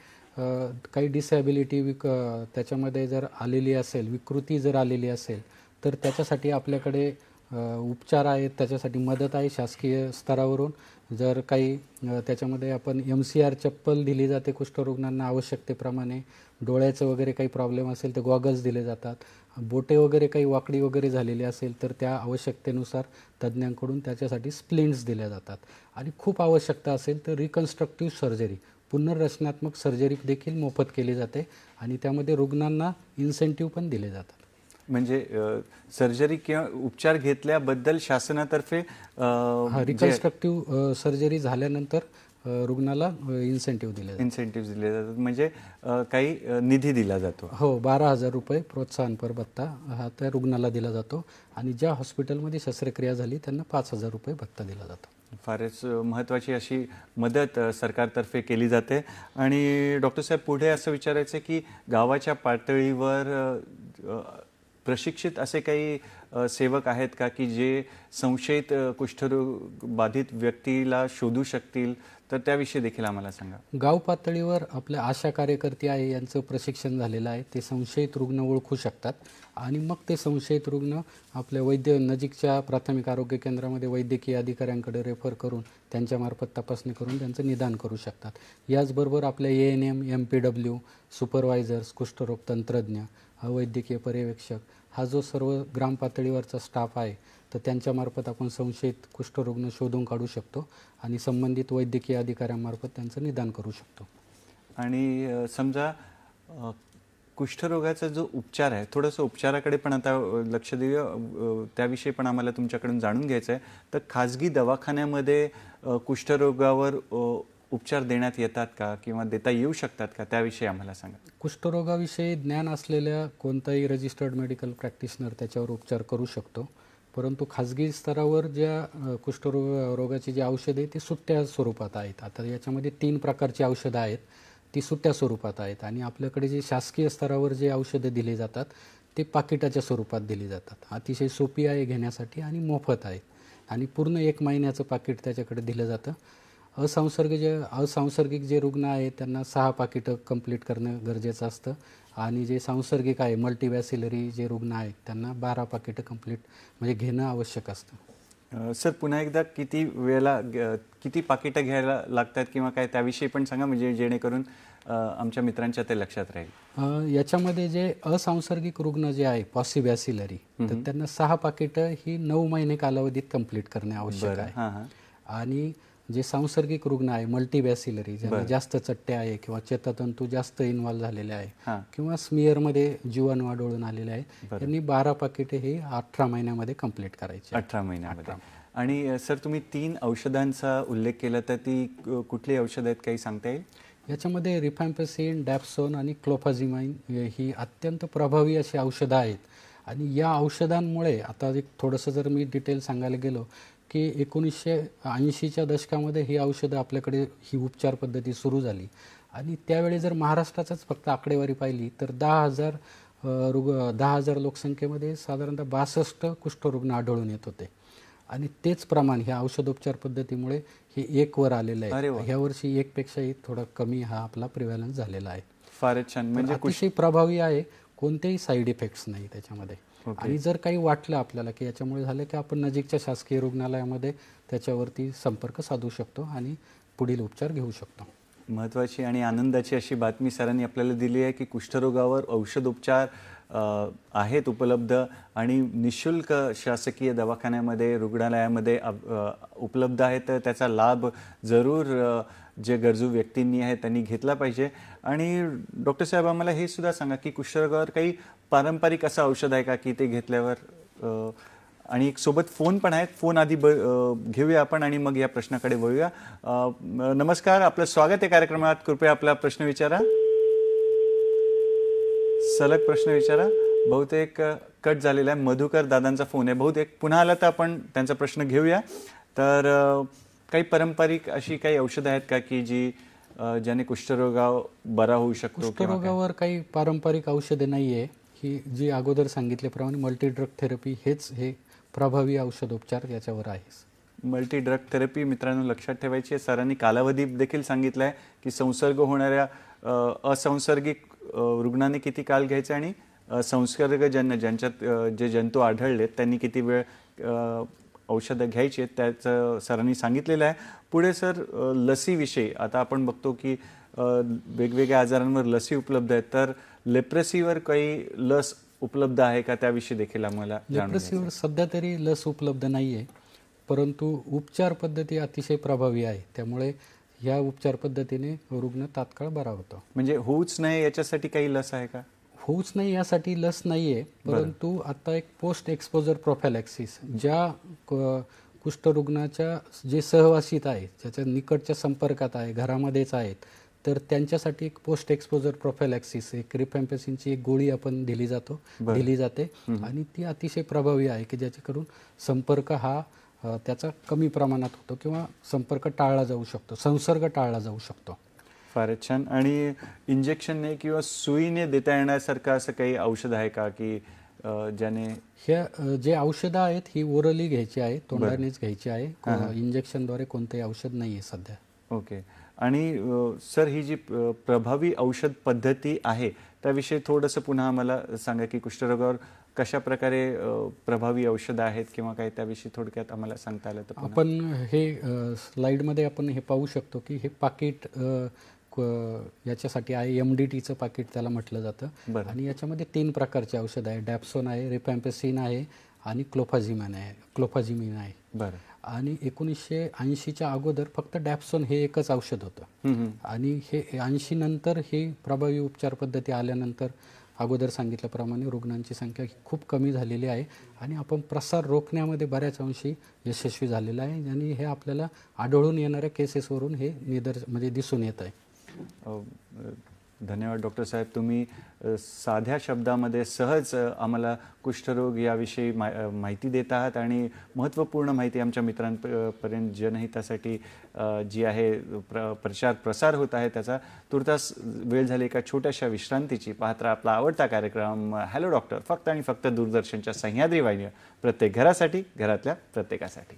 काही डिसॅबिलिटी त्याच्यामध्ये जर आलेली असेल, विकृती जर आलेली असेल, तर त्याच्यासाठी आपल्याकडे उपचार आहेत, त्याच्यासाठी मदत आहे शासकीय स्तरावरून. जर काही त्याच्यामध्ये आपण MCR चप्पल दिली जाते कुष्ठरुग्णांना आवश्यकतेप्रमाणे. डोळ्याचं वगैरे काही प्रॉब्लेम असेल तर गॉगल्स दिले जातात. बोटे वगैरे काही वाकडी वगैरे झालेली असेल तर त्या आवश्यकतेनुसार तज्ज्ञांकडून त्याच्यासाठी स्प्लिंट्स दिल्या जातात. आणि खूप आवश्यकता असेल तर रिकन्स्ट्रक्टिव्ह सर्जरी, पुनर्रचनात्मक सर्जरी देखील मोफत केली जाते आणि त्यामध्ये रुग्णांना इन्सेंटिव्ह पण दिले जातात. म्हणजे सर्जरी किंवा उपचार घेतल्याबद्दल शासनातर्फे रिकन्स्ट्रक्टिव्ह सर्जरी झाल्यानंतर रुग्णाला इन्सेंटिव्ह दिले जातात. म्हणजे काही निधी दिला जातो. हो, 12,000 रुपये प्रोत्साहनपर भत्ता हा त्या रुग्णाला दिला जातो आणि ज्या हॉस्पिटलमध्ये शस्त्रक्रिया झाली त्यांना 5,000 रुपये भत्ता दिला जातो. फारच महत्त्वाची अशी मदत सरकारतर्फे केली जाते. आणि डॉक्टर साहेब, पुढे असं विचारायचं की गावाच्या पातळीवर प्रशिक्षित असे काही सेवक आहेत का की जे संशयित कुष्ठरोग बाधित व्यक्तीला शोधू शकतील, तर त्याविषयी देखील आम्हाला सांगा. गाव पातळीवर आपल्या आशा कार्यकर्ते आहे, यांचं प्रशिक्षण झालेलं आहे. ते संशयित रुग्ण ओळखू शकतात आणि मग ते संशयित रुग्ण आपल्या नजीकच्या प्राथमिक आरोग्य केंद्रामध्ये वैद्यकीय अधिकाऱ्यांकडे रेफर करून त्यांच्यामार्फत तपासणी करून त्यांचं निदान करू शकतात. याचबरोबर आपल्या ANM, MPW, सुपरवायझर्स, कुष्ठरोग तंत्रज्ञ, वैद्यकीय पर्यवेक्षक हा जो सर्व ग्राम पातळीवरचा स्टाफ आहे तर त्यांच्यामार्फत आपण संशयित कुष्ठरुग्ण शोधून काढू शकतो आणि संबंधित वैद्यकीय अधिकाऱ्यांमार्फत त्यांचं निदान करू शकतो. आणि समजा कुष्ठरोगाचा जो उपचार आहे, थोडंसं उपचाराकडे पण आता लक्ष देऊया, त्याविषयी पण आम्हाला तुमच्याकडून जाणून घ्यायचं आहे. तर खाजगी दवाखान्यामध्ये कुष्ठरोगावर उपचार देण्यात येतात का किंवा देता येऊ शकतात का, त्याविषयी आम्हाला सांगा. कुष्ठरोगाविषयी ज्ञान असलेल्या कोणताही रजिस्टर्ड मेडिकल प्रॅक्टिशनर त्याच्यावर उपचार करू शकतो, परंतु खाजगी स्तरावर ज्या कुष्ठरोगाची जी औषधे आहेत ती सुट्ट्या स्वरूपात आहेत. आता याच्यामध्ये 3 प्रकारची औषधं आहेत, ती सुट्ट्या स्वरूपात आहेत. आणि आपल्याकडे जे शासकीय स्तरावर जे औषधं दिली जातात ते पाकिटाच्या स्वरूपात दिली जातात. अतिशय सोपी आहे घेण्यासाठी आणि मोफत आहे आणि पूर्ण 1 महिन्याचं पाकिट त्याच्याकडे दिलं जातं. असंसर्गिक जे रुग्ण आहेत त्यांना 6 पाकिटं कंप्लीट करणं गरजेचं असतं आणि जे सांसर्गिक आहे मल्टीवॅसिलरी जे रुग्ण आहेत त्यांना 12 पाकिटं कंप्लीट म्हणजे घेणं आवश्यक असतं. सर पुन्हा एकदा किती वेळेला किती पाकिटं घ्यायला लागतात किंवा काय त्याविषयी पण सांगा, म्हणजे जेणेकरून आमच्या मित्रांच्या ते लक्षात राहील. याच्यामध्ये जे असंसर्गिक रुग्ण जे आहे पॉसिबॅसिलरी, तर त्यांना 6 पाकिटं ही 9 महिने कालावधीत कंप्लीट करणे आवश्यक आहे. आणि जे सांसर्गिक रुग्ण आहे मल्टीवॅसिलरी, ज्यांना जास्त चट्टे आहे किंवा चेतातंतू जास्त इन्व्हॉल्व झालेले आहे किंवा स्मिअरमध्ये जीवाणू आढळून आलेले आहे, त्यांनी 12 पाकिटे हे 18 महिन्यामध्ये कंप्लीट करायची. 18 महिन्यामध्ये. आणि सर तुम्ही 3 औषधांचा उल्लेख केला, तर ती कुठली औषधं आहेत काही सांगता येईल? याच्यामध्ये रिफॅम्पेसिन, डॅप्सोन आणि क्लोफाझिमाइन ही अत्यंत प्रभावी अशी औषधं आहेत. आणि या औषधांमुळे आता एक थोडंसं जर मी डिटेल सांगायला गेलो की 1980च्या दशकामध्ये ही औषधं आपल्याकडे ही उपचार पद्धती सुरू झाली आणि त्यावेळी जर महाराष्ट्राचाच फक्त आकडेवारी पाहिली तर 10,000 लोकसंख्येमध्ये साधारणतः 62 कुष्ठरुग्ण आढळून येत होते. आणि तेच प्रमाण ह्या औषधोपचार पद्धतीमुळे हे 1 वर आलेलं आहे. ह्या वर्षी 1 पेक्षाही थोडा कमी हा आपला प्रिव्हॅलन्स झालेला आहे. फारच छान. म्हणजे अतिशय प्रभावी आहे, कोणतेही साईड इफेक्ट्स नाही त्याच्यामध्ये. आणि जर काही वाटलं आपल्याला की याच्यामुळे झालं की आपण नजीकच्या शासकीय रुग्णालयामध्ये त्याच्यावरती संपर्क साधू शकतो आणि पुढील उपचार घेऊ शकतो. महत्त्वाची आणि आनंदाची अशी बातमी सरांनी आपल्याला दिली आहे की कुष्ठरोगावर औषधोपचार आहेत उपलब्ध आणि निशुल्क शासकीय दवाखान्यामध्ये रुग्णालयामध्ये उपलब्ध आहेत. तर त्याचा लाभ जरूर जे गरजू व्यक्तींनी आहे त्यांनी घेतला पाहिजे. आणि डॉक्टर साहेब आम्हाला हे सुद्धा सांगा की कुष्ठरोगावर काही पारंपरिक असं औषध आहे का की ते घेतल्यावर, आणि एक सोबत फोन पण आहेत, फोन आधी घेऊया आपण आणि मग या प्रश्नाकडे वळूया. नमस्कार, आपलं स्वागत आहे कार्यक्रमात. कृपया आपला प्रश्न विचारा. सलग प्रश्न विचारा. बहुतेक कट झालेला आहे. मधुकर दादांचा फोन आहे, बहुतेक पुन्हा आला तर आपण त्यांचा प्रश्न घेऊया. तर काही पारंपरिक अशी काही औषधं आहेत का की जी ज्याने कुष्ठरोगा बरा होऊ शकतो? कुष्ठरोगावर काही पारंपरिक औषधे नाही आहे. ही जी अगोदर सांगितल्याप्रमाणे मल्टी ड्रग थेरपी हेच हे प्रभावी औषधोपचार याच्यावर आहे. मल्टी ड्रग थेरपी मित्रांनो लक्षात ठेवायची आहे. सरांनी कालावधी देखील सांगितला आहे की संसर्ग होणाऱ्या असंसर्गिक रुग्णांनी किती काल घ्यायचा आणि संसर्गजन्य ज्यांच्यात जे जंतू आढळलेत त्यांनी किती वेळ औषधं घ्यायची आहेत त्याचं सरांनी सांगितलेलं आहे. पुढे सर लसीविषयी आता आपण बघतो की वेगवेगळ्या आजारांवर लसी उपलब्ध आहेत, तर लेप्रेसीवर काही लस उपलब्ध आहे का त्याविषयी देखील आम्हाला जाणून घ्यायचं. लेप्रेसीवर सध्या तरी लस उपलब्ध नाही आहे, परंतु उपचार पद्धती अतिशय प्रभावी आहे. त्यामुळे ह्या उपचार पद्धतीने रुग्ण तात्काळ बरा होतो. म्हणजे होऊच नाही याच्यासाठी काही लस आहे का? होऊच नाही यासाठी लस नाही आहे, परंतु आता एक पोस्ट एक्सपोजर प्रोफॅलॅक्सिस ज्या कुष्ठरुग्णाच्या जे सहवासित आहे, ज्याच्या निकटच्या संपर्कात आहे, घरामध्येच आहेत, तर त्यांच्यासाठी एक पोस्ट एक्सपोजर प्रोफॅलॅक्सिस एक रिफॅम्पेसिनची एक गोळी आपण दिली जाते आणि ती अतिशय प्रभावी आहे की ज्याच्याकडून संपर्क हा त्याचा कमी प्रमाणात होतो किंवा संपर्क टाळला जाऊ शकतो, संसर्ग टाळला जाऊ शकतो. फारच छान. आणि इंजेक्शनने किंवा सुईने देता येण्यासारखं असं काही औषध आहे का की ज्याने? ह्या जे औषधं आहेत ही ओरली घ्यायची आहे, तोंडानेच घ्यायची आहे. इंजेक्शनद्वारे कोणतेही औषध नाही आहे सध्या. ओके. आणि सर ही जी प्रभावी औषध पद्धती आहे त्याविषयी थोडंसं पुन्हा आम्हाला सांगा की कुष्ठरोगावर कशा प्रकारे प्रभावी औषधं आहेत किंवा काय त्याविषयी थोडक्यात आम्हाला सांगता आलं तर? आपण हे स्लाइडमध्ये आपण हे पाहू शकतो की हे पाकिट याच्यासाठी आहे, MDTचं पाकिट त्याला म्हटलं जातं. आणि याच्यामध्ये 3 प्रकारचे औषध आहे. डॅप्सोन आहे, रिफॅम्पेसिन आहे आणि क्लोफाझिमिन आहे. बरं. आणि 1980च्या अगोदर फक्त डॅप्सोन हे एकच औषध होतं आणि हे 80 नंतर ही प्रभावी उपचार पद्धती आल्यानंतर अगोदर सांगितल्याप्रमाणे रुग्णांची संख्या खूप कमी झालेली आहे आणि आपण प्रसार रोखण्यामध्ये बऱ्याच अंशी यशस्वी झालेला आहे आणि हे आपल्याला आढळून येणाऱ्या केसेसवरून हे म्हणजे दिसून येत आहे. धन्यवाद डॉक्टर साहेब. तुम्ही साध्या शब्दामध्ये सहज आम्हाला कुष्ठरोग याविषयी माहिती देत आहात आणि महत्त्वपूर्ण माहिती आमच्या मित्रांपर्यंत जनहितासाठी जी आहे प्रसार होत आहे त्याचा तुर्तास वेळ झाली एका छोट्याशा विश्रांतीची. पाहत राहा आपला आवडता कार्यक्रम हॅलो डॉक्टर, फक्त आणि फक्त दूरदर्शनच्या सह्याद्री वाहिनीवर, प्रत्येक घरासाठी, घरातल्या प्रत्येकासाठी.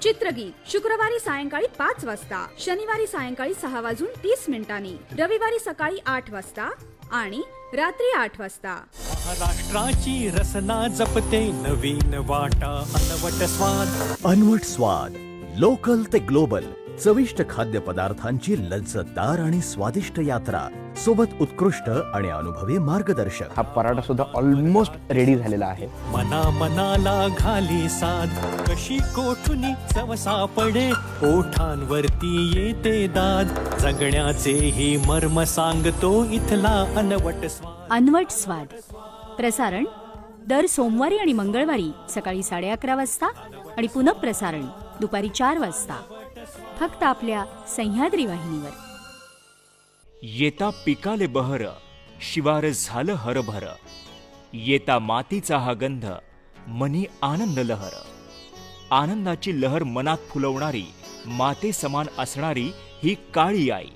चित्रगीत शुक्रवारी सायंकाळी 5 वाजता, शनिवारी सायंकाळी 6:30 रविवारी सकाळी 8 वाजता आणि रात्री 8 वाजता. महाराष्ट्राची रसना जपते नवीन वाटा अनवट स्वाद. अनवट स्वाद, लोकल ते ग्लोबल, चविष्ट खाद्य पदार्थांची लज्जतदार आणि स्वादिष्ट यात्रा, सोबत उत्कृष्ट आणि अनुभवी मार्गदर्शक. हा पराठा सुद्धा ऑलमोस्ट रेडी झालेला आहे. मनाला घाली साध, कशी कोठुनी चव सापडे, ओठांवरती येते दाद, जगण्याचे ही मर्म सांगतो इथला अनवट स्वाद. अनवट स्वाद प्रसारण दर सोमवारी आणि मंगळवारी सकाळी 11:30 वाजता आणि पुनःप्रसारण दुपारी 4 वाजता, फक्त आपल्या सह्याद्री वाहिनीवर. येता पिकाले बहर, शिवार झालं हरभर, येता मातीचा हा गंध, मनी आनंद लहर. आनंदाची लहर मनात फुलवणारी, माते समान असणारी ही काळी आई.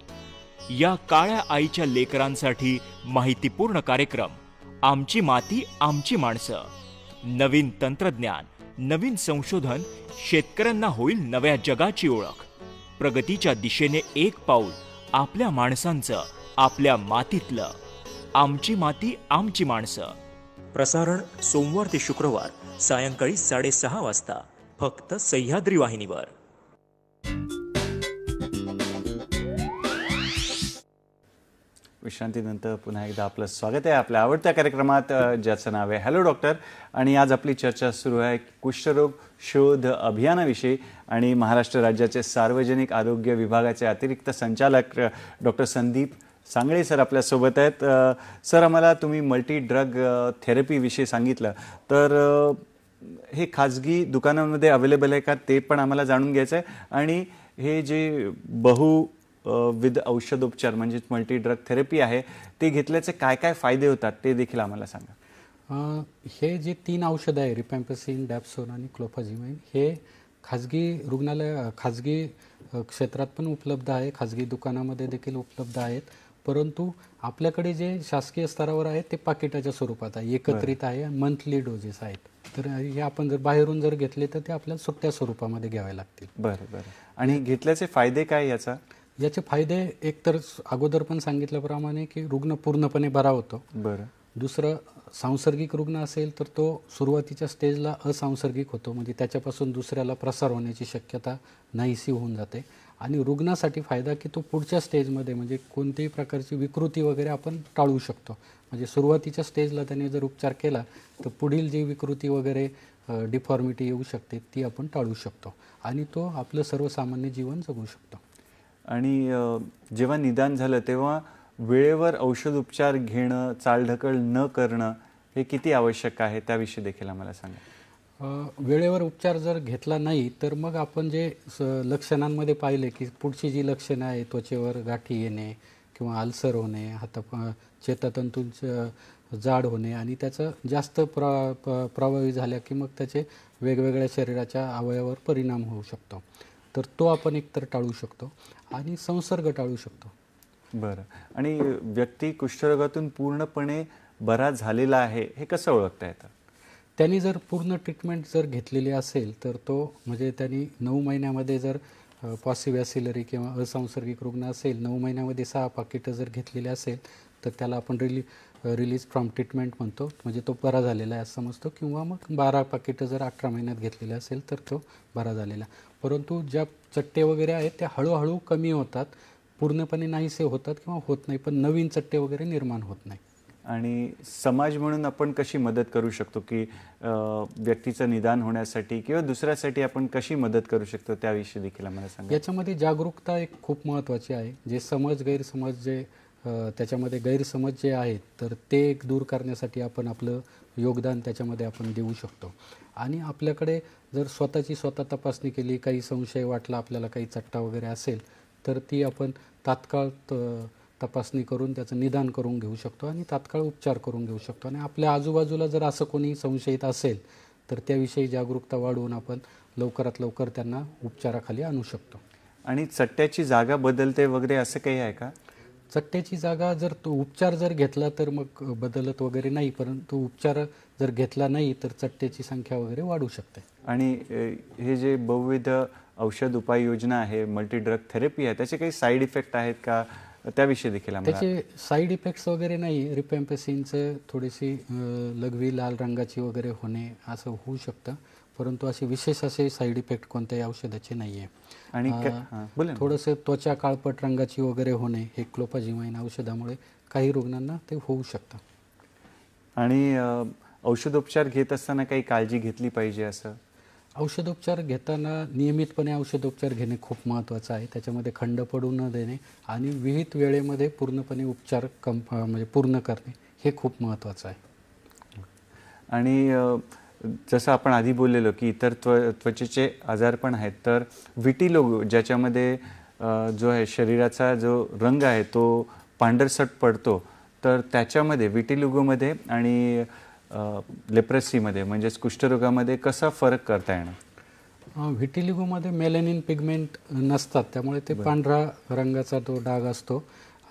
या काळ्या आईच्या लेकरांसाठी माहितीपूर्ण कार्यक्रम आमची माती आमची माणसं. नवीन तंत्रज्ञान, नवीन संशोधन, शेतकऱ्यांना होईल नव्या जगाची ओळख. प्रगतीच्या दिशेने एक पाऊल आपल्या माणसांचं, आपल्या मातीतलं. आमची माती आमची माणसं. प्रसारण सोमवार ते शुक्रवार सायंकाळी 6:30 वाजता, फक्त सह्याद्री वाहिनीवर. विश्रांतीनंतर पुन्हा एकदा आपलं स्वागत आहे आपल्या आवडत्या कार्यक्रमात ज्याचं नाव आहे हॅलो डॉक्टर. आणि आज आपली चर्चा सुरू आहे कुष्ठरोग शोध अभियानाविषयी आणि महाराष्ट्र राज्याचे सार्वजनिक आरोग्य विभागाचे अतिरिक्त संचालक डॉक्टर संदीप सांगळे सर आपल्यासोबत आहेत. सर, आम्हाला तुम्ही मल्टी ड्रग थेरपीविषयी सांगितलं, तर हे खाजगी दुकानांमध्ये अवेलेबल आहे का ते पण आम्हाला जाणून घ्यायचं आहे. आणि हे जे बहुविध औषधोपचार म्हणजेच मल्टी ड्रग थेरपी आहे ते घेतल्याचे काय काय फायदे होतात ते देखील आम्हाला सांगा. हे जे 3 औषधं आहे, रिपॅम्पिसिन, डॅप्सोन आणि क्लोफाझिमाइन, हे खाजगी रुग्णालय, खाजगी क्षेत्रात पण उपलब्ध आहे, खाजगी दुकानामध्ये देखील उपलब्ध आहेत. परंतु आपल्याकडे जे शासकीय स्तरावर आहे ते पाकिटाच्या स्वरूपात आहे, एकत्रित आहे, मंथली डोजेस आहेत. तर हे आपण जर बाहेरून जर घेतले तर ते आपल्याला सुट्ट्या स्वरूपामध्ये घ्यावे लागतील. बरं बरं. आणि घेतल्याचे फायदे काय याचे फायदे, एक तर अगोदर पण सांगितल्याप्रमाणे की रुग्ण पूर्णपणे बरा होतो. बरं. दुसरं, सांसर्गिक रुग्ण असेल तर तो सुरुवातीच्या स्टेजला असंसर्गिक होतो, म्हणजे त्याच्यापासून दुसऱ्याला प्रसार होण्याची शक्यता नाहीशी होऊन जाते. आणि रुग्णासाठी फायदा की तो पुढच्या स्टेजमध्ये म्हणजे कोणत्याही प्रकारची विकृती वगैरे आपण टाळू शकतो. म्हणजे सुरुवातीच्या स्टेजला त्याने जर उपचार केला तर पुढील जी विकृती वगैरे डिफॉर्मिटी येऊ शकते ती आपण टाळू शकतो आणि तो आपलं सर्वसामान्य जीवन जगू शकतो. आणि जेव्हा निदान झालं तेव्हा वेळेवर औषध उपचार घेणं, चालढकल न करणं हे किती आवश्यक आहे त्याविषयी देखील आम्हाला सांगा. वेळेवर उपचार जर घेतला नाही तर मग आपण जे लक्षणांमध्ये पाहिले की पुढची जी लक्षणं आहे, त्वचेवर गाठी येणे किंवा अल्सर होणे, चेतातंतूंचं जाड होणे आणि त्याचं जास्त प्रभावी झाल्या की मग त्याचे वेगवेगळ्या शरीराच्या अवयवावर परिणाम होऊ शकतो. तर तो आपण एकतर टाळू शकतो आणि संसर्ग टाळू शकतो. बरं. आणि व्यक्ती कुष्ठरोगातून पूर्णपणे बरा झालेला आहे हे कसं ओळखता येतं? त्यांनी जर पूर्ण ट्रीटमेंट जर घेतलेली असेल तर तो म्हणजे त्यांनी 9 महिन्यामध्ये जर पॉसिव्हॅसिलरी किंवा असंसर्गिक रुग्ण असेल, 9 महिन्यामध्ये 6 पाकिटं जर घेतलेली असेल तर त्याला आपण रिलीज फ्रॉम ट्रीटमेंट म्हणतो, म्हणजे तो बरा झालेला आहे असं समजतो. किंवा मग 12 पाकिटं जर 18 महिन्यात घेतलेले असेल तर तो बरा झालेला. परंतु ज्या चट्टे वगैरे आहेत त्या हळूहळू कमी होतात, पूर्णपणे नाहीसे होतात किंवा होत नाही, पण नवीन चट्टे वगैरे निर्माण होत नाही. आणि समाज म्हणून आपण कशी मदत करू शकतो की व्यक्तीचं निदान होण्यासाठी किंवा दुसऱ्यासाठी आपण कशी मदत करू शकतो त्याविषयी देखील आम्हाला सांगा. याच्यामध्ये जागरूकता एक खूप महत्त्वाची आहे. जे गैरसमज जे त्याच्यामध्ये गैरसमज जे आहेत तर ते एक दूर करण्यासाठी आपण आपलं योगदान त्याच्यामध्ये आपण देऊ शकतो. आणि आपल्याकडे जर स्वतः तपासणी केली, काही संशय वाटला, आपल्याला काही चट्टा वगैरे असेल तर ती आपण तात्काळ तपासणी करून त्याचं निदान करून घेऊ शकतो आणि तात्काळ उपचार करून घेऊ शकतो. आणि आपल्या आजूबाजूला जर असं कोणी संशयित असेल तर त्याविषयी जागरूकता वाढवून आपण लवकरात लवकर त्यांना उपचाराखाली आणू शकतो. आणि चट्ट्याची जागा बदलते वगैरे असं काही आहे का? चट्ट्याची जागा जर तो उपचार जर घेतला तर मग बदलत वगैरे नाही, परंतु उपचार जर घेतला नाही तर चट्ट्याची संख्या वगैरे वाढू शकते. आणि हे जे बहुविध औषध उपाययोजना आहे, मल्टी ड्रग थेरपी आहे, त्याचे काही साईड इफेक्ट आहेत का त्याविषयी देखील त्याचे साईड इफेक्ट्स वगैरे नाही. रिपॅम्पेसिनचं थोडीशी लघवी लाल रंगाची वगैरे होणे असं होऊ शकतं, परंतु असे विशेष असे साईड इफेक्ट कोणत्याही औषधाचे नाही आहे. आणि थोडंसं त्वचा काळपट रंगाची वगैरे होणे हे क्लोफाझिमाइन औषधामुळे काही रुग्णांना ते होऊ शकतं. आणि औषधोपचार घेत असताना काही काळजी घेतली पाहिजे असं? औषधोपचार घेताना नियमितपणे औषधोपचार घेणे खूप महत्त्वाचं आहे. त्याच्यामध्ये खंड पडू न देणे आणि विहित वेळेमध्ये पूर्णपणे उपचार म्हणजे पूर्ण करणे हे खूप महत्त्वाचं आहे. आणि जसं आपण आधी बोललेलो की इतर त्वचेचे आजार पण आहेत, तर विटिलिगो ज्याच्यामध्ये जो आहे शरीराचा जो रंग आहे तो पांढरसट पडतो, तर त्याच्यामध्ये विटिलिगोमध्ये आणि लेप्रेसीमध्ये म्हणजेच कुष्ठरोगामध्ये कसा फरक करता येणार? व्हिटिलिगोमध्ये मेलॅनिन पिगमेंट नसतात, त्यामुळे ते पांढरा रंगाचा तो डाग असतो.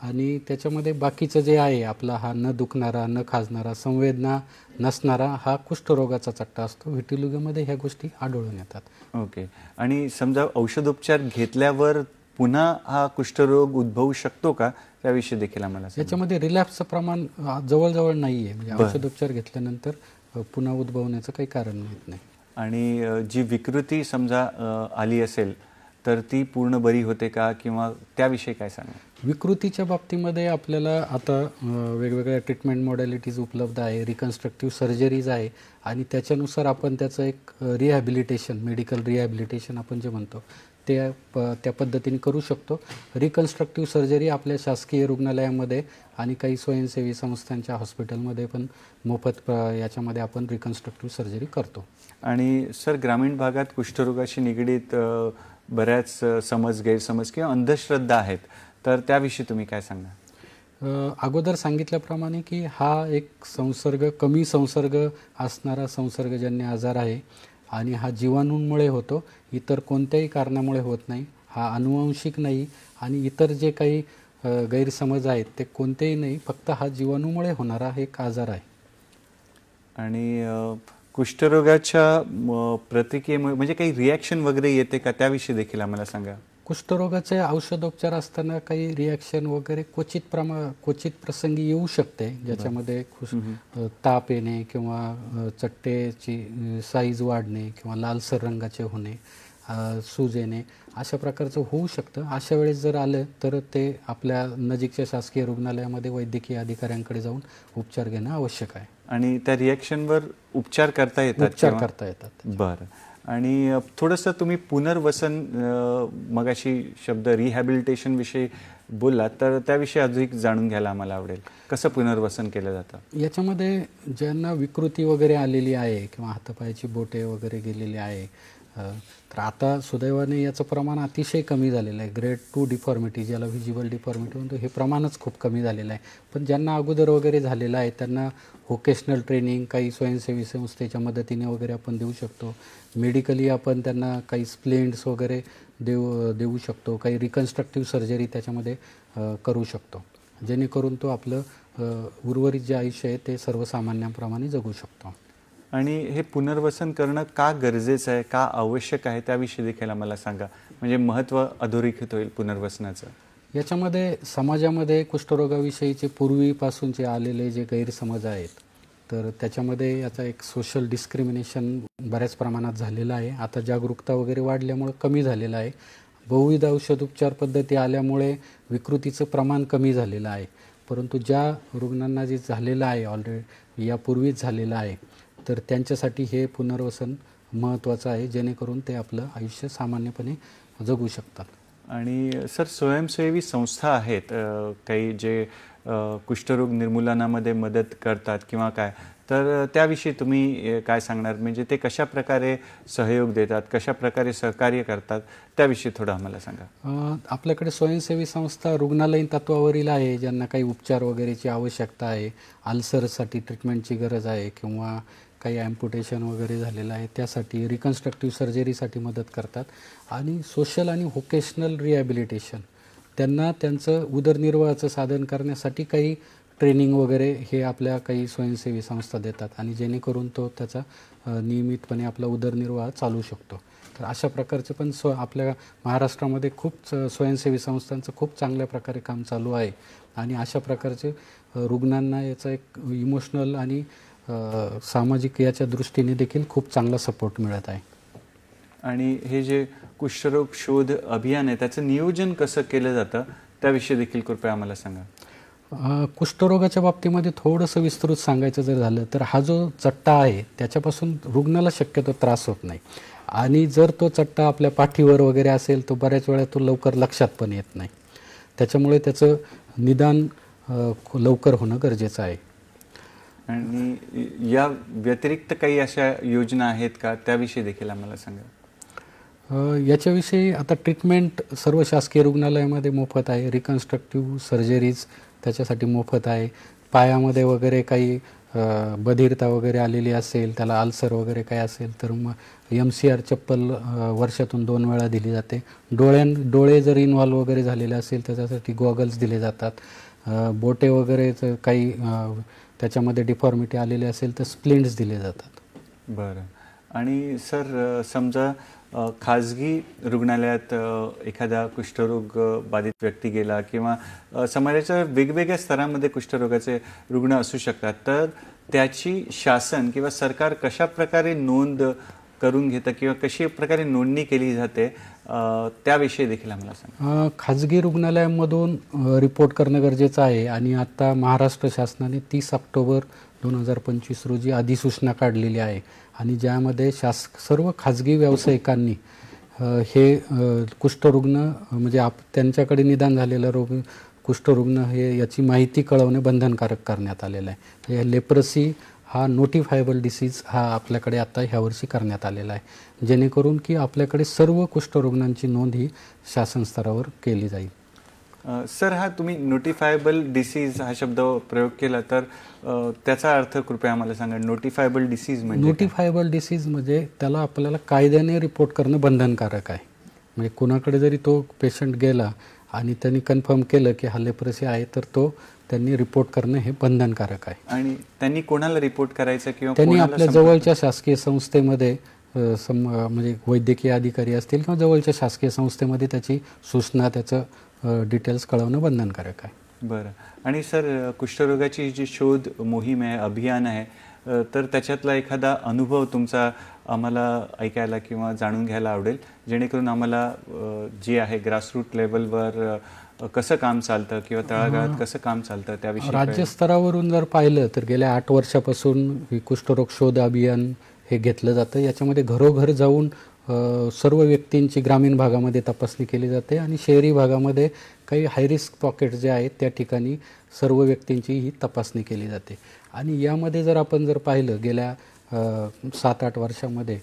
आणि त्याच्यामध्ये बाकीचं जे आहे आपला हा न दुखणारा, न खाजणारा, संवेदना नसणारा हा कुष्ठरोगाचा चट्टा असतो. व्हिटिलिगोमध्ये ह्या गोष्टी आढळून येतात. ओके. आणि समजा औषधोपचार घेतल्यावर पुन्हा हा कुष्ठरोग उद्भवू शकतो का, त्याविषयी देखील आम्हाला? याच्यामध्ये रिलॅप्सचं प्रमाण जवळजवळ नाही आहे, म्हणजे औषधोपचार घेतल्यानंतर पुन्हा उद्भवण्याचं काही कारण नाही. आणि जी विकृती समजा आली असेल तर ती पूर्ण बरी होते का, किंवा त्याविषयी काय सांगा? विकृतीच्या बाबतीमध्ये आपल्याला आता वेगवेगळ्या ट्रीटमेंट मॉडॅलिटीज उपलब्ध आहे, रिकन्स्ट्रक्टिव्ह सर्जरीज आहे आणि त्याच्यानुसार आपण त्याचं एक रिहॅबिलिटेशन, मेडिकल रिहॅबिलिटेशन आपण जे म्हणतो त्या पद्धतीने करू शकतो. रिकन्स्ट्रक्टिव्ह सर्जरी आपल्या शासकीय रुग्णालयामध्ये आणि काही स्वयंसेवी संस्थांच्या हॉस्पिटलमध्ये पण मोफत याच्यामध्ये आपण रिकन्स्ट्रक्टिव्ह सर्जरी करतो. आणि सर, ग्रामीण भागात कुष्ठरोगाशी निगडीत बऱ्याच समज, गैरसमज किंवा अंधश्रद्धा आहेत, तर त्याविषयी तुम्ही काय सांगा? अगोदर सांगितल्याप्रमाणे की हा एक कमी संसर्ग असणारा संसर्गजन्य आजार आहे आणि हा जीवाणूंमुळे होतो, इतर कोणत्याही कारणामुळे होत नाही. हा अनुवांशिक नाही आणि इतर जे काही गैरसमज आहेत ते कोणतेही नाही, फक्त हा जीवाणूमुळे होणारा एक आजार आहे. आणि कुष्ठरोगाच्या प्रतिक्रियेमुळे म्हणजे काही रिॲक्शन वगैरे येते का, त्याविषयी देखील आम्हाला सांगा. कुष्ठरोगाचे औषधोपचार असताना काही रिॲक्शन वगैरे क्वचित प्रसंगी येऊ शकते, ज्याच्यामध्ये ताप येणे किंवा चट्टेची साईज वाढणे किंवा लालसर रंगाचे होणे, सूज येणे, अशा प्रकारचं होऊ शकतं. अशा वेळेस जर आलं तर ते आपल्या नजीकच्या शासकीय रुग्णालयामध्ये वैद्यकीय अधिकाऱ्यांकडे जाऊन उपचार घेणं आवश्यक आहे. आणि त्या रिॲक्शनवर उपचार करता येतात? बरं. आणि थोडंसं तुम्ही पुनर्वसन, मगाशी शब्द रिहॅबिलिटेशन विषयी बोललात, तर त्याविषयी अधिक जाणून घ्यायला आम्हाला आवडेल. कसं पुनर्वसन केलं जातं? याच्यामध्ये ज्यांना विकृती वगैरे आलेली आहे किंवा हातापायाची बोटे वगैरे गेलेली आहे, तर आता सुदैवाने याचं प्रमाण अतिशय कमी झालेलं आहे. ग्रेड 2 डिफॉर्मिटी, ज्याला व्हिजिबल डिफॉर्मिटी म्हणतो, हे प्रमाणच खूप कमी झालेलं आहे. पण ज्यांना अगोदर वगैरे झालेलं आहे त्यांना व्होकेशनल ट्रेनिंग काही स्वयंसेवी संस्थेच्या मदतीने वगैरे आपण देऊ शकतो. मेडिकली आपण त्यांना काही स्प्लेंड्स वगैरे देऊ शकतो. काही रिकन्स्ट्रक्टिव्ह सर्जरी त्याच्यामध्ये करू शकतो, जेणेकरून तो आपलं उर्वरित जे आयुष्य आहे ते सर्वसामान्यांप्रमाणे जगू शकतो. आणि हे पुनर्वसन करणं का गरजेचं आहे, का आवश्यक आहे, त्याविषयी देखील आम्हाला सांगा, म्हणजे महत्त्व अधोरेखित होईल पुनर्वसनाचं. याच्यामध्ये समाजामध्ये कुष्ठरोगाविषयीचे पूर्वीपासूनचे आलेले जे गैरसमज आहेत, तर त्याच्यामध्ये याचा एक सोशल डिस्क्रिमिनेशन बऱ्याच प्रमाणात झालेलं आहे. आता जागरूकता वगैरे वाढल्यामुळे कमी झालेलं आहे. बहुविध औषधोपचार पद्धती आल्यामुळे विकृतीचं प्रमाण कमी झालेलं आहे. परंतु ज्या रुग्णांना जे झालेलं आहे ऑलरेडी यापूर्वीच झालेलं आहे, तर त्यांच्यासाठी हे पुनर्वसन महत्त्वाचं आहे, जेणेकरून ते आपलं आयुष्य सामान्यपणे जगू शकतात. आणि सर, स्वयंसेवी संस्था आहेत काही जे कुष्ठरोग निर्मूलनामध्ये मदत करतात किंवा काय, तर त्याविषयी तुम्ही काय सांगणार, म्हणजे ते कशा प्रकारे सहयोग देतात, कशा प्रकारे सहकार्य करतात, त्याविषयी थोडं आम्हाला सांगा. आपल्याकडे स्वयंसेवी संस्था रुग्णालयीन तत्वावरील आहे, ज्यांना काही उपचार वगैरेची आवश्यकता आहे, अल्सरसाठी ट्रीटमेंटची गरज आहे किंवा काही ॲम्प्युटेशन वगैरे झालेलं आहे त्यासाठी, रिकन्स्ट्रक्टिव्ह सर्जरीसाठी मदत करतात. आणि सोशल आणि व्होकेशनल रिहॅबिलिटेशन, त्यांना त्यांचं उदरनिर्वाहाचं साधन करण्यासाठी काही ट्रेनिंग वगैरे हे आपल्या काही स्वयंसेवी संस्था देतात आणि जेणेकरून तो त्याचा नियमितपणे आपला उदरनिर्वाह चालू शकतो. तर अशा प्रकारचे पण आपल्या महाराष्ट्रामध्ये खूप स्वयंसेवी संस्थांचं खूप चांगल्या प्रकारे काम चालू आहे आणि अशा प्रकारचे रुग्णांना याचा एक इमोशनल आणि सामाजिक याच्या दृष्टीने देखील खूप चांगला सपोर्ट मिळत आहे. आणि हे जे कुष्ठरोग शोध अभियान आहे त्याचं नियोजन कसं केलं जातं, त्याविषयी देखील कृपया आम्हाला सांगा. कुष्ठरोगाच्या बाबतीमध्ये थोडंसं विस्तृत सांगायचं जर झालं तर हा जो चट्टा आहे त्याच्यापासून रुग्णाला शक्यतो त्रास होत नाही. आणि जर तो चट्टा आपल्या पाठीवर वगैरे असेल तर बऱ्याच वेळा तो लवकर लक्षात पण येत नाही. त्याच्यामुळे त्याचं निदान लवकर होणं गरजेचं आहे. आणि या व्यतिरिक्त काही अशा योजना आहेत का, त्याविषयी देखील आम्हाला सांगा. याच्याविषयी आता ट्रीटमेंट सर्व शासकीय रुग्णालयामध्ये मोफत आहे. रिकन्स्ट्रक्टिव्ह सर्जरीज त्याच्यासाठी मोफत आहे. पायामध्ये वगैरे काही बधिरता वगैरे आलेली असेल, त्याला अल्सर वगैरे काही असेल तर मग MCR चप्पल वर्षातून 2 वेळा दिली जाते. डोळे जर इन्व्हॉल्व वगैरे झालेले असेल त्याच्यासाठी गॉगल्स दिले जातात. बोटे वगैरे काही त्याच्यामध्ये डिफॉर्मिटी आलेली असेल तर स्प्लिंट्स दिले जातात. बरं. आणि सर, समजा खाजगी रुग्णालयात एखादा कुष्ठरोग बाधित व्यक्ती गेला किंवा समाजाच्या वेगवेगळ्या स्तरामध्ये कुष्ठरोगाचे रुग्ण असू शकतात, तर त्याची शासन किंवा सरकार कशा प्रकारे नोंद करून घेतं किंवा कशी प्रकारे नोंदणी केली जाते, त्याविषयी देखील आम्हाला सांगा. खाजगी रुग्णालयामधून रिपोर्ट करणं गरजेचं आहे. आणि आता महाराष्ट्र शासनाने 30 ऑक्टोबर 2025 रोजी अधिसूचना काढलेली आहे आणि ज्यामध्ये सर्व खाजगी व्यावसायिकांनी हे कुष्ठरुग्ण म्हणजे त्यांच्याकडे निदान झालेलं कुष्ठरुग्ण हे याची माहिती कळवणे बंधनकारक करण्यात आलेलं आहे. हे लेप्रसी हा नोटिफायबल डिसीज हा आपल्याकडे आता ह्या वर्षी करण्यात आलेला आहे, जेणेकरून की आपल्याकडे सर्व कुष्ठरुग्णांची नोंद ही शासन स्तरावर केली जाईल. सर, हा तुम्ही नोटिफायबल डिसीज हा शब्द प्रयोग केला, तर त्याचा अर्थ कृपया आम्हाला सांगा. नोटिफायबल डिसीज म्हणजे नोटिफायबल डिसीज म्हणजे त्याला आपल्याला कायद्याने रिपोर्ट करणं बंधनकारक आहे. म्हणजे कुणाकडे जरी तो पेशंट गेला आणि त्यांनी कन्फर्म केलं की हा लेप्रसी आहे तर तो त्यांनी रिपोर्ट करणं हे बंधनकारक आहे. आणि त्यांनी कोणाला रिपोर्ट करायचं किंवा त्यांनी आपल्या जवळच्या शासकीय संस्थेमध्ये म्हणजे वैद्यकीय अधिकारी असतील किंवा जवळच्या शासकीय संस्थेमध्ये त्याची सूचना, त्याचं डिटेल्स कळवणं बंधनकारक आहे. बरं. आणि सर, कुष्ठरोगाची जी शोध मोहीम आहे, अभियान आहे, तर त्याच्यातला एखादा अनुभव तुमचा आम्हाला ऐकायला किंवा जाणून घ्यायला आवडेल, जेणेकरून आम्हाला जे आहे ग्रासरूट लेवलवर कसं काम चालतं किंवा तळागाळात कसं काम चालतं त्याविषयी. राज्यस्तरावरून जर पाहिलं तर गेल्या 8 वर्षापासून कुष्ठरोग शोध अभियान हे घेतलं जातं. याच्यामध्ये घरोघर जाऊन सर्व व्यक्तींची ग्रामीण भागामध्ये तपासणी केली जाते आणि शहरी भागामध्ये काही हायरिस्क पॉकेट जे आहेत त्या ठिकाणी सर्व व्यक्तींची ही तपासणी केली जाते. आणि यामध्ये जर आपण पाहिलं गेल्या 7-8 वर्षामध्ये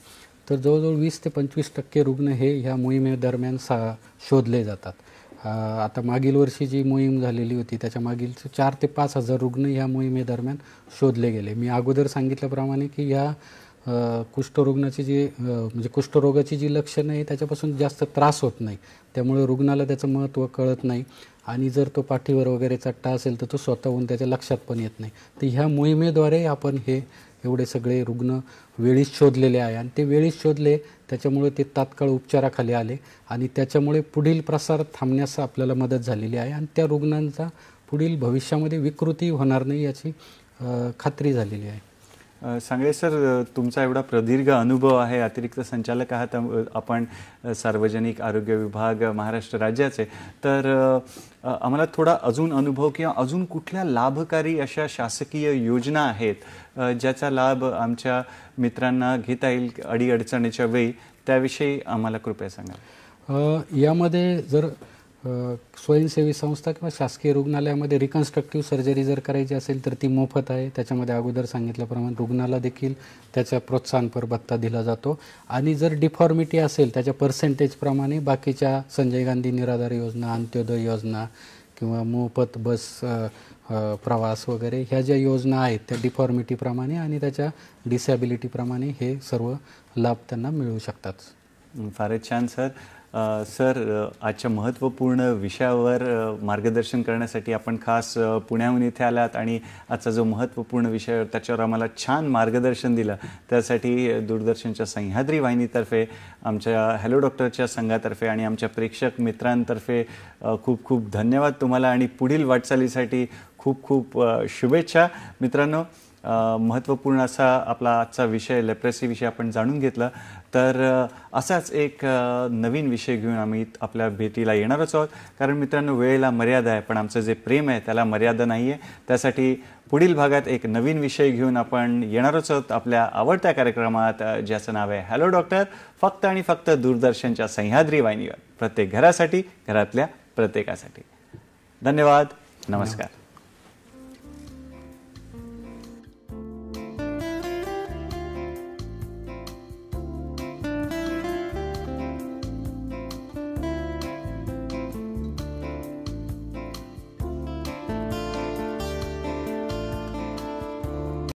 तर जवळजवळ 20 ते 25% रुग्ण हे ह्या मोहिमेदरम्यान शोधले जातात. आता मागील वर्षी जी मोहीम झालेली होती त्याच्या मागील 4 ते 5 हजार रुग्ण ह्या मोहिमेदरम्यान शोधले गेले. मी अगोदर सांगितल्याप्रमाणे की ह्या कुष्ठरुग्णाची जी म्हणजे कुष्ठरोगाची जी लक्षणं आहे त्याच्यापासून जास्त त्रास होत नाही, त्यामुळे रुग्णाला त्याचं महत्त्व कळत नाही आणि जर तो पाठीवर वगैरे चट्टा असेल तर तो स्वतःहून त्याच्या लक्षात पण येत नाही. तर ह्या मोहिमेद्वारे आपण हे एवढे सगळे रुग्ण वेळीच शोधलेले आहे आणि ते वेळीच शोधले, त्याच्यामुळे ते तात्काळ उपचाराखाली आले आणि त्याच्यामुळे पुढील प्रसार थांबण्यास आपल्याला मदत झालेली आहे आणि त्या रुग्णांचा पुढील भविष्यामध्ये विकृती होणार नाही याची खात्री झालेली आहे. सांगळे सर, तुमचा एवढा प्रदीर्घ अनुभव आहे, अतिरिक्त संचालक आहात आपण सार्वजनिक आरोग्य विभाग महाराष्ट्र राज्याचे, तर आम्हाला थोडा अजून अनुभव किंवा अजून कुठल्या लाभकारी अशा शासकीय योजना आहेत ज्याचा लाभ आमच्या मित्रांना घेता येईल अडीअडचणीच्या वेळी, त्याविषयी आम्हाला कृपया सांगा. यामध्ये जर स्वयंसेवी संस्था किंवा शासकीय रुग्णालयामध्ये रिकन्स्ट्रक्टिव्ह सर्जरी जर करायची असेल तर ती मोफत आहे. त्याच्यामध्ये अगोदर सांगितल्याप्रमाणे रुग्णाला देखील त्याच्या प्रोत्साहनपर भत्ता दिला जातो आणि जर डिफॉर्मिटी असेल त्याच्या पर्सेंटेजप्रमाणे बाकीच्या संजय गांधी निराधार योजना, अंत्योदय योजना किंवा मोफत बस प्रवास वगैरे ह्या ज्या योजना आहेत त्या डिफॉर्मिटीप्रमाणे आणि त्याच्या डिसॅबिलिटीप्रमाणे हे सर्व लाभ त्यांना मिळू शकतात. फारच छान सर. सर, आजच्या महत्त्वपूर्ण विषयावर मार्गदर्शन करण्यासाठी आपण खास पुण्याहून इथे आलात आणि आजचा जो महत्त्वपूर्ण विषय त्याच्यावर आम्हाला छान मार्गदर्शन दिलं, त्यासाठी दूरदर्शनच्या सह्याद्री वाहिनीतर्फे, आमच्या हॅलो डॉक्टरच्या संघातर्फे आणि आमच्या प्रेक्षक मित्रांतर्फे खूप खूप धन्यवाद तुम्हाला आणि पुढील वाटचालीसाठी खूप खूप शुभेच्छा. मित्रांनो, महत्त्वपूर्ण असा आपला आजचा विषय लेप्रेसी विषय आपण जाणून घेतला. तर असाच एक नवीन विषय घेऊन आम्ही आपल्या भेटीला येणारच आहोत, कारण मित्रांनो वेळेला मर्यादा आहे, पण आमचं जे प्रेम आहे त्याला मर्यादा नाही आहे. त्यासाठी पुढील भागात एक नवीन विषय घेऊन आपण येणारच आहोत आपल्या आवडत्या कार्यक्रमात, ज्याचं नाव आहे हॅलो डॉक्टर, फक्त आणि फक्त दूरदर्शनच्या सह्याद्री वाहिनीवर, प्रत्येक घरासाठी, घरातल्या प्रत्येकासाठी. धन्यवाद. नमस्कार.